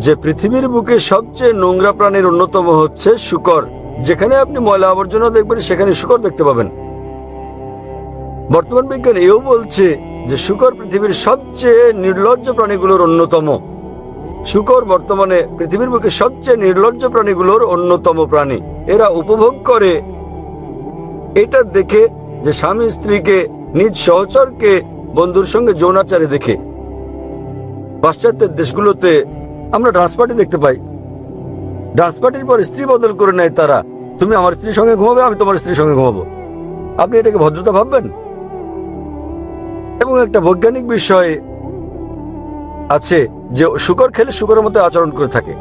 যে পৃথিবীর বুকে সবচেয়ে নোংরা প্রাণীর অন্যতম হচ্ছে শূকর। যেখানে আপনি ময়লা আবর্জনা দেখবেন সেখানে শূকর দেখতে পাবেন। বর্তমান বিজ্ঞান এও বলছে যে শূকর পৃথিবীর সবচেয়ে নির্লজ্জ প্রাণীগুলোর অন্যতম। শূকর বর্তমানে পৃথিবীর বুকে সবচেয়ে নির্লজ্জ প্রাণীগুলোর অন্যতম প্রাণী। এরা উপভোগ করে এটা দেখে যে স্বামী স্ত্রীকে, নিজ সহচরকে বন্ধুর সঙ্গে যৌনাচারে দেখে। পাশ্চাত্যের দেশগুলোতে আমরা ডান্স পার্টি দেখতে পাই। ডান্স পার্টির পর স্ত্রী বদল করে নেয় তারা। তুমি আমার স্ত্রীর সঙ্গে ঘুমাবে, আমি তোমার স্ত্রীর সঙ্গে ঘুমাবো। আপনি এটাকে ভদ্রতা ভাববেন? এবং একটা বৈজ্ঞানিক বিষয় আছে যে শূকর খেলে শূকরের মতো আচরণ করে থাকে।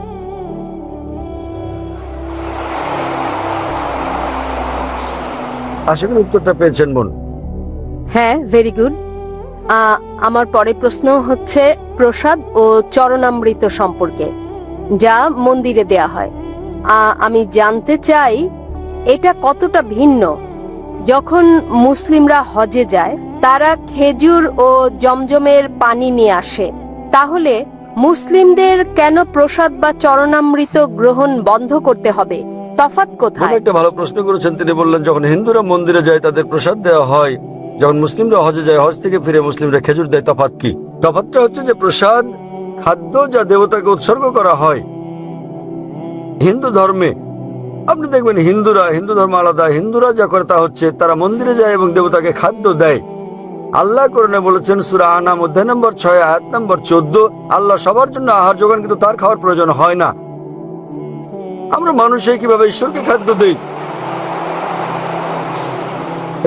আশা করি উত্তরটা পেয়েছেন বোন। হ্যাঁ, ভেরি গুড। আমার পরের প্রশ্ন হচ্ছে প্রসাদ ও চরণামৃত সম্পর্কে, যা মন্দিরে দেয়া হয়। আমি জানতে চাই এটা কতটা ভিন্ন যখন মুসলিমরা হজে যায় তারা খেজুর ও জমজমের পানি নিয়ে আসে, তাহলে মুসলিমদের কেন প্রসাদ বা চরণামৃত গ্রহণ বন্ধ করতে হবে? তফাৎ বোন কোথায়? একটা ভালো প্রশ্ন করেছেন। তিনি বললেন যখন হিন্দুরা মন্দিরে যায় তাদের প্রসাদ দেওয়া হয়, যখন মুসলিমরা হজে যায় হজ থেকে ফিরে মুসলিমরা খেজুর দেয়, তফাৎ কি? তফাৎটা হচ্ছে যে প্রসাদ খাদ্য যা দেবতাকে উৎসর্গ করা হয় হিন্দু ধর্মে। আপনি দেখবেন হিন্দু ধর্ম আলাদা, হিন্দুরা যা করে তা হচ্ছে তারা মন্দিরে যায় এবং দেবতাকে খাদ্য দেয়। আল্লাহ কোরআনে বলেছেন সূরা আনাম অধ্যায় নম্বর 6 আয়াত নম্বর 14, আল্লাহ সবার জন্য আহার যোগান, কিন্তু তার খাওয়ার প্রয়োজন হয় না। আমরা মানুষে কিভাবে ঈশ্বরকে খাদ্য দেই?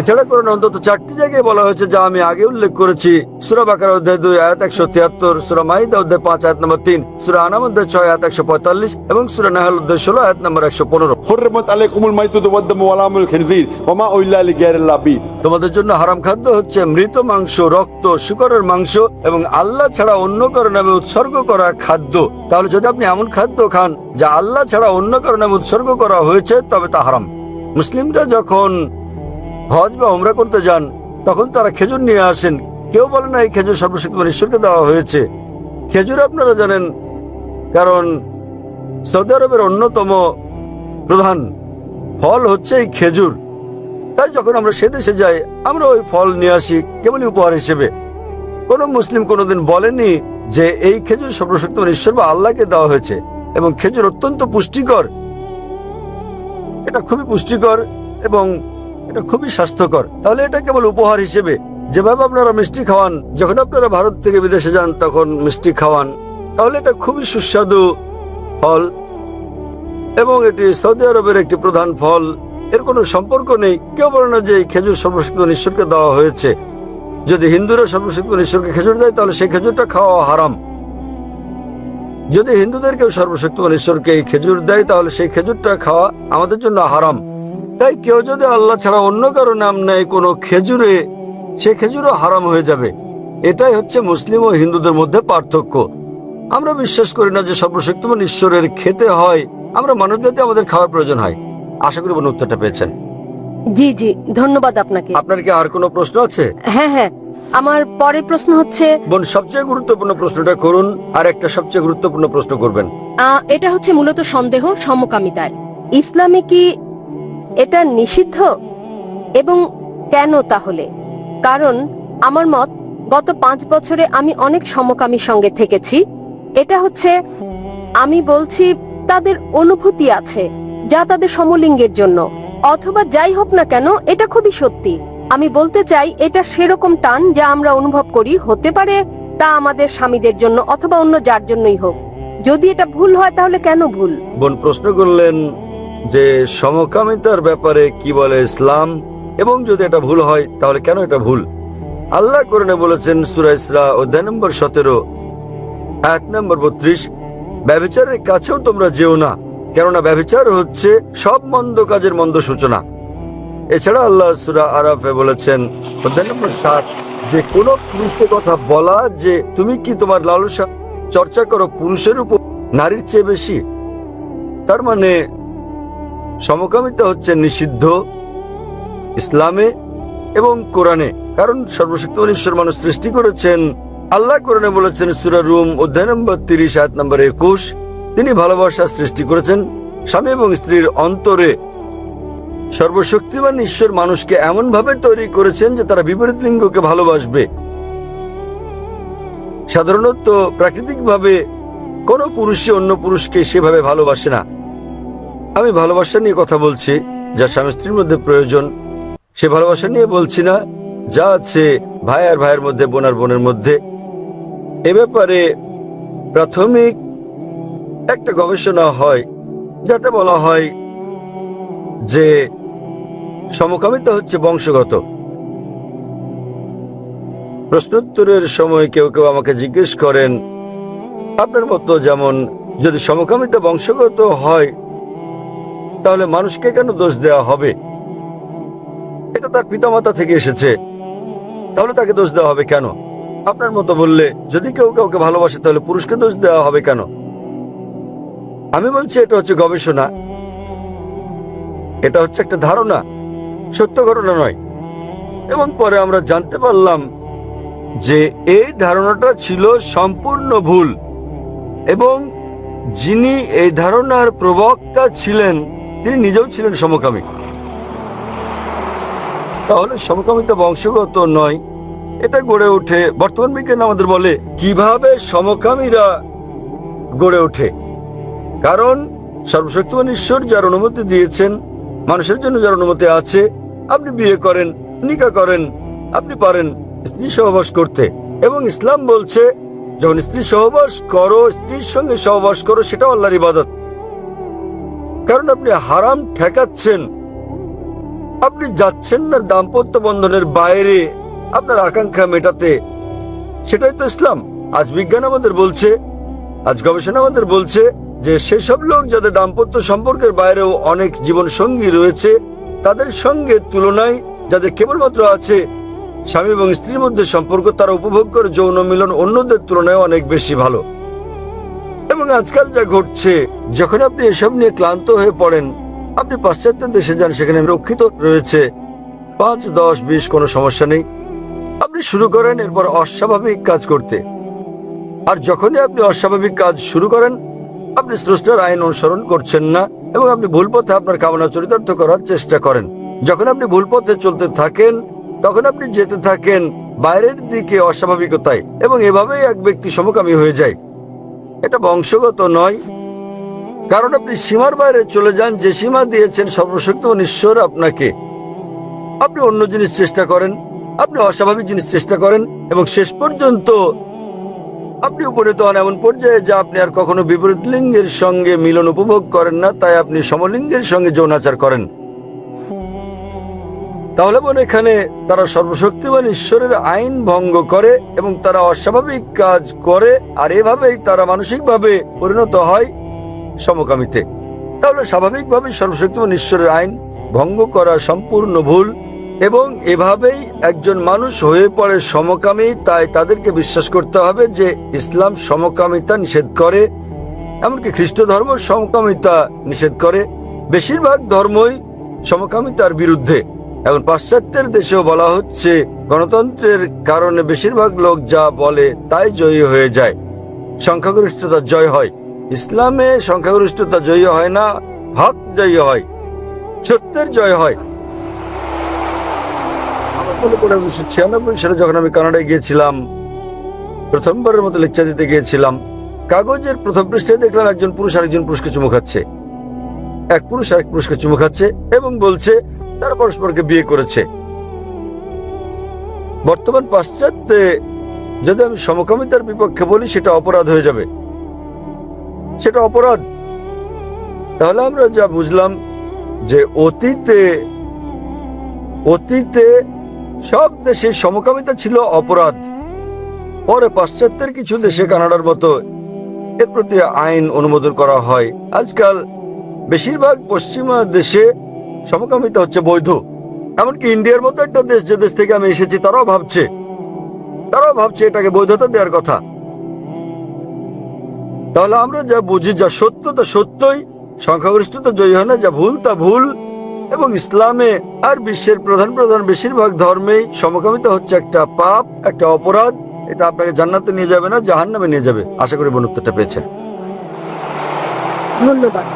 এছাড়া কোরআনে অন্তত 4টি জায়গায় বলা হয়েছে যা আমি আগে উল্লেখ করেছি। সূরা বাকারা অধ্যায় 2 আয়াত 173, সূরা মাইদা অধ্যায় 5 আয়াত নম্বর 3, সূরা আনাম অধ্যায় 6 আয়াত 145 এবং সূরা নাহল অধ্যায় 16 আয়াত নম্বর 115। حرمت عليكم الميتة والدم ولحم الخنزير وما أهل لغير الله به। তোমাদের জন্য হারাম খাদ্য হচ্ছে মৃত মাংস, রক্ত, শূকরের মাংস এবং আল্লাহ ছাড়া অন্য কারো নামে উৎসর্গ করা খাদ্য। তাহলে যদি আপনি এমন খাদ্য খান যা আল্লাহ ছাড়া অন্য কারো নামে উৎসর্গ করা হয়েছে তবে তা হারাম। মুসলিমরা যখন হজ বা উমরা করতে যান তখন তারা খেজুর নিয়ে আসেন। কেউ বলে না এই খেজুর সর্বশক্তিমান ঈশ্বরকে দেওয়া হয়েছে। খেজুর আপনারা জানেন কারণ সৌদি আরবের অন্যতম প্রধান ফল হচ্ছে এই খেজুর। তাই যখন আমরা সে দেশে যাই আমরা ওই ফল নিয়ে আসি কেবলই উপহার হিসেবে। কোনো মুসলিম কোনোদিন বলেনি যে এই খেজুর সর্বশক্তিমান ঈশ্বর বা আল্লাহকে দেওয়া হয়েছে। এবং খেজুর অত্যন্ত পুষ্টিকর, এটা খুবই পুষ্টিকর এবং এটা খুবই স্বাস্থ্যকর। তাহলে এটা কেবল উপহার হিসেবে, যেভাবে আপনারা মিষ্টি খাওয়ান, যখন আপনারা ভারত থেকে বিদেশে যান তখন মিষ্টি খাওয়ান, তাহলে এটা খুবই সুস্বাদু ফল এবং এটি সৌদি আরবের একটি প্রধান ফল। এর কোনো সম্পর্ক নেই। কেউ বলে না যে এই খেজুর সর্বশক্তিমান ঈশ্বরকে দেওয়া হয়েছে। যদি হিন্দুরা সর্বশক্তিমান ঈশ্বরকে খেজুর দেয় তাহলে সেই খেজুরটা খাওয়া হারাম। যদি হিন্দুদের কেউ সর্বশক্তিমান ঈশ্বরকে এই খেজুর দেয় তাহলে সেই খেজুরটা খাওয়া আমাদের জন্য হারাম। তাই কেউ যদি আল্লাহ ছাড়া অন্য কারো নাম নেয় কোনো খেজুরে, সে খেজুরও হারাম হয়ে যাবে। এটাই হচ্ছে মুসলিম ও হিন্দুদের মধ্যে পার্থক্য। আমরা বিশ্বাস করি না যে সর্বশক্তিমান ঈশ্বরের খেতে হয়, আমরা মানবজাতি আমাদের খাওয়ার প্রয়োজন হয়। আশা করি বোন উত্তরটা পেয়েছেন। জি জি, ধন্যবাদ আপনাকে। আপনার কি আর কোনো প্রশ্ন আছে? হ্যাঁ হ্যাঁ, আমার পরের প্রশ্ন হচ্ছে, বোন সবচেয়ে গুরুত্বপূর্ণ প্রশ্নটা করুন, আর একটা সবচেয়ে গুরুত্বপূর্ণ প্রশ্ন করবেন। এটা হচ্ছে মূলত সন্দেহ সমকামিতায়। ইসলামে কি এটা নিষিদ্ধ এবং কেন তাহলে? কারণ আমার মত, গত 5 বছরে আমি অনেক সমকামীর সঙ্গে থেকেছি। এটা হচ্ছে, আমি বলছি তাদের অনুভূতি আছে যা তাদের সমলিঙ্গের জন্য, অথবা যাই হোক না কেন, এটা খুবই সত্যি। আমি বলতে চাই এটা সেরকম টান যা আমরা অনুভব করি, হতে পারে তা আমাদের স্বামীদের জন্য অথবা অন্য যার জন্যই হোক। যদি এটা ভুল হয় তাহলে কেন ভুল? বোন প্রশ্ন করলেন যে সমকামিতার ব্যাপারে কি বলে ইসলাম, এবং যদি এটা ভুল হয় তাহলে কেন এটা ভুল। আল্লাহ কোরআনে বলেছেন সূরা ইসরা অধ্যায় নম্বর 17 আয়াত নম্বর 32, ব্যভিচারের কাছেও তোমরা যেও না, কেননা ব্যভিচার হচ্ছে সব মন্দ কাজের মন্দ সূচনা। এছাড়া আল্লাহ সূরা আরাফে বলেছেন অধ্যায় নম্বর 7, যে কোনো পুরুষকে কথা বলা যে তুমি কি তোমার লালসা চর্চা করো পুরুষের উপর নারীর চেয়ে বেশি। তার মানে সমকামিতা হচ্ছে নিষিদ্ধ ইসলামে এবং কোরআনে, কারণ সর্বশক্তিমান ঈশ্বর মানুষ সৃষ্টি করেছেন। আল্লাহ কোরআনে বলেছেন সূরা রুম অধ্যায় নম্বর 30 আয়াত নম্বর 21, তিনি ভালোবাসা সৃষ্টি করেছেন স্বামী এবং স্ত্রীর অন্তরে। সর্বশক্তিমান ঈশ্বর মানুষকে এমন ভাবে তৈরি করেছেন যে তারা বিপরীত লিঙ্গকে ভালোবাসবে। সাধারণত প্রাকৃতিকভাবে কোনো পুরুষই অন্য পুরুষকে সেভাবে ভালোবাসে না। আমি ভালোবাসা নিয়ে কথা বলছি যা স্বামী স্ত্রীর মধ্যে প্রয়োজন, সে ভালোবাসা নিয়ে বলছি না যা আছে ভাই আর ভাইয়ের মধ্যে, বোন আর বোনের মধ্যে। এ ব্যাপারে প্রাথমিক একটা গবেষণা হয় যাতে বলা হয় যে সমকামিতা হচ্ছে বংশগত। প্রশ্নোত্তরের সময় কেউ কেউ আমাকে জিজ্ঞেস করেন, আপনার মতো যেমন যদি সমকামিতা বংশগত হয় তাহলে মানুষকে কেন দোষ দেওয়া হবে? এটা তার পিতামাতা থেকে এসেছে, তাহলে তাকে দোষ দেওয়া হবে কেন? আপনার মতো বললে যদি কেউ কাউকে ভালোবাসে তাহলে পুরুষকে দোষ দেওয়া হবে কেন? আমি বলছি এটা হচ্ছে গবেষণা, এটা হচ্ছে একটা ধারণা। সত্য ঘটনা নয়। এবং পরে আমরা জানতে পারলাম যে এই ধারণাটা ছিল সম্পূর্ণ ভুল, এবং যিনি এই ধারণার প্রবক্তা ছিলেন তিনি নিজেও ছিলেন সমকামী। তাহলে সমকামিতা বংশগত নয়, এটা গড়ে ওঠে। বর্তমান বিজ্ঞান আমাদের বলে কিভাবে সমকামীরা গড়ে ওঠে। কারণ সর্বশক্তিমান ঈশ্বর যার অনুমতি দিয়েছেন, মানুষের জন্য যার অনুমতি আছে, আপনি বিয়ে করেন, নিকাহ করেন, আপনি পারেন স্ত্রী সহবাস করতে। এবং ইসলাম বলছে যখন স্ত্রী সহবাস করো, স্ত্রীর সঙ্গে সহবাস করো, সেটাও আল্লাহর ইবাদত। কারণ আপনি হারাম ঠেকাচ্ছেন, আপনি যাচ্ছেন না দাম্পত্য বন্ধনের বাইরে আপনার আকাঙ্ক্ষা মেটাতে। সেটাই তো ইসলাম। আজ বিজ্ঞান আমাদের বলছে, আজ গবেষণা আমাদের বলছে যে সেসব লোক যাদের দাম্পত্য সম্পর্কের বাইরেও অনেক জীবন সঙ্গী রয়েছে, তাদের সঙ্গে তুলনায় যাদের কেবলমাত্র আছে স্বামী এবং স্ত্রীর মধ্যে সম্পর্ক, তারা উপভোগ করে যৌন মিলন অন্যদের তুলনায় অনেক বেশি ভালো। এবং আজকাল যা ঘটছে, যখন আপনি এসব নিয়ে ক্লান্ত হয়ে পড়েন, আপনি পাশ্চাত্য দেশে যান, সেখানে রক্ষিত রয়েছে 5, 10, 20 কোনো সমস্যা নেই। আপনি শুরু করেন এরপর অস্বাভাবিক কাজ করতে। আর যখনই আপনি অস্বাভাবিক কাজ শুরু করেন, আপনি স্রষ্টার আইন অনুসরণ করছেন না এবং আপনি ভুল পথে আপনার কামনা চরিতার্থ করার চেষ্টা করেন। যখন আপনি ভুল পথে চলতে থাকেন, তখন আপনি যেতে থাকেন বাইরের দিকে অস্বাভাবিকতায়, এবং এভাবেই এক ব্যক্তি সমকামী হয়ে যায়। এটা বংশগত নয়, কারণ আপনি সীমার বাইরে চলে যান, যে সীমা দিয়েছেন সর্বশক্তিমান ঈশ্বর আপনাকে। আপনি অন্য জিনিস চেষ্টা করেন, আপনি অস্বাভাবিক জিনিস চেষ্টা করেন, এবং শেষ পর্যন্ত আপনি উপনীত হন এমন পর্যায়ে যা আপনি আর কখনো বিপরীত লিঙ্গের সঙ্গে মিলন উপভোগ করেন না, তাই আপনি সমলিঙ্গের সঙ্গে যৌনাচার করেন। তাহলে বলে এখানে তারা সর্বশক্তিমান ঈশ্বরের আইন ভঙ্গ করে এবং তারা অস্বাভাবিক কাজ করে, আর এভাবেই তারা মানসিকভাবে পরিণত হয় সমকামীতে। তাহলে স্বাভাবিকভাবে সর্বশক্তিমান ঈশ্বরের আইন ভঙ্গ করা সম্পূর্ণ ভুল, এবং এভাবেই একজন মানুষ হয়ে পড়ে সমকামী। তাই তাদেরকে বিশ্বাস করতে হবে যে ইসলাম সমকামিতা নিষেধ করে, এমনকি খ্রিস্ট ধর্ম সমকামিতা নিষেধ করে। বেশিরভাগ ধর্মই সমকামিতার বিরুদ্ধে। এখন পাশ্চাত্যের দেশেও বলা হচ্ছে গণতন্ত্রের কারণে বেশিরভাগ লোক যা বলে তাই জয়ী হয়ে যায়, সংখ্যাগরিষ্ঠতা জয় হয়। ইসলামে সংখ্যাগরিষ্ঠতা জয়ী হয় না, হক জয়ী হয়, সত্যের জয় হয়। আমার মনে পড়ে 1996 সালে যখন আমি কানাডায় গিয়েছিলাম, প্রথমবারের মতো লেকচার দিতে গিয়েছিলাম, কাগজের প্রথম পৃষ্ঠায় দেখলাম একজন পুরুষ আরেকজন পুরুষকে চুমু খাচ্ছে। এক পুরুষ আরেক পুরুষকে চুমু খাচ্ছে এবং বলছে তারা পরস্পরকে বিয়ে করেছে। বর্তমান পাশ্চাত্যে যদি আমি সমকামিতার বিপক্ষে বলি, সেটা অপরাধ হয়ে যাবে, সেটা অপরাধ। তাহলে আমরা যা বুঝলাম যে অতীতে সব দেশে সমকামিতা ছিল অপরাধ। পরে পাশ্চাত্যের কিছু দেশে, কানাডার মতো, এর প্রতি আইন অনুমোদন করা হয়। আজকাল বেশিরভাগ পশ্চিমা দেশে সমকামিতা হচ্ছে বৈধ। এমনকি ইন্ডিয়ার মতো একটা দেশ, যে দেশ থেকে আমি এসেছি, তারাও ভাবছে এটাকে বৈধতা দেওয়ার কথা। তাহলে আমরা যা বুঝি, যা সত্য তা সত্যই, সংখ্যাগরিষ্ঠতা জয়ী হয় না, যা ভুল তা ভুল। এবং ইসলামে আর বিশ্বের প্রধান বেশিরভাগ ধর্মেই সমকামিতা হচ্ছে একটা পাপ, একটা অপরাধ। এটা আপনাকে জান্নাতে নিয়ে যাবে না, জাহান্নামে নিয়ে যাবে। আশা করি উত্তরটা পেয়েছেন। ধন্যবাদ।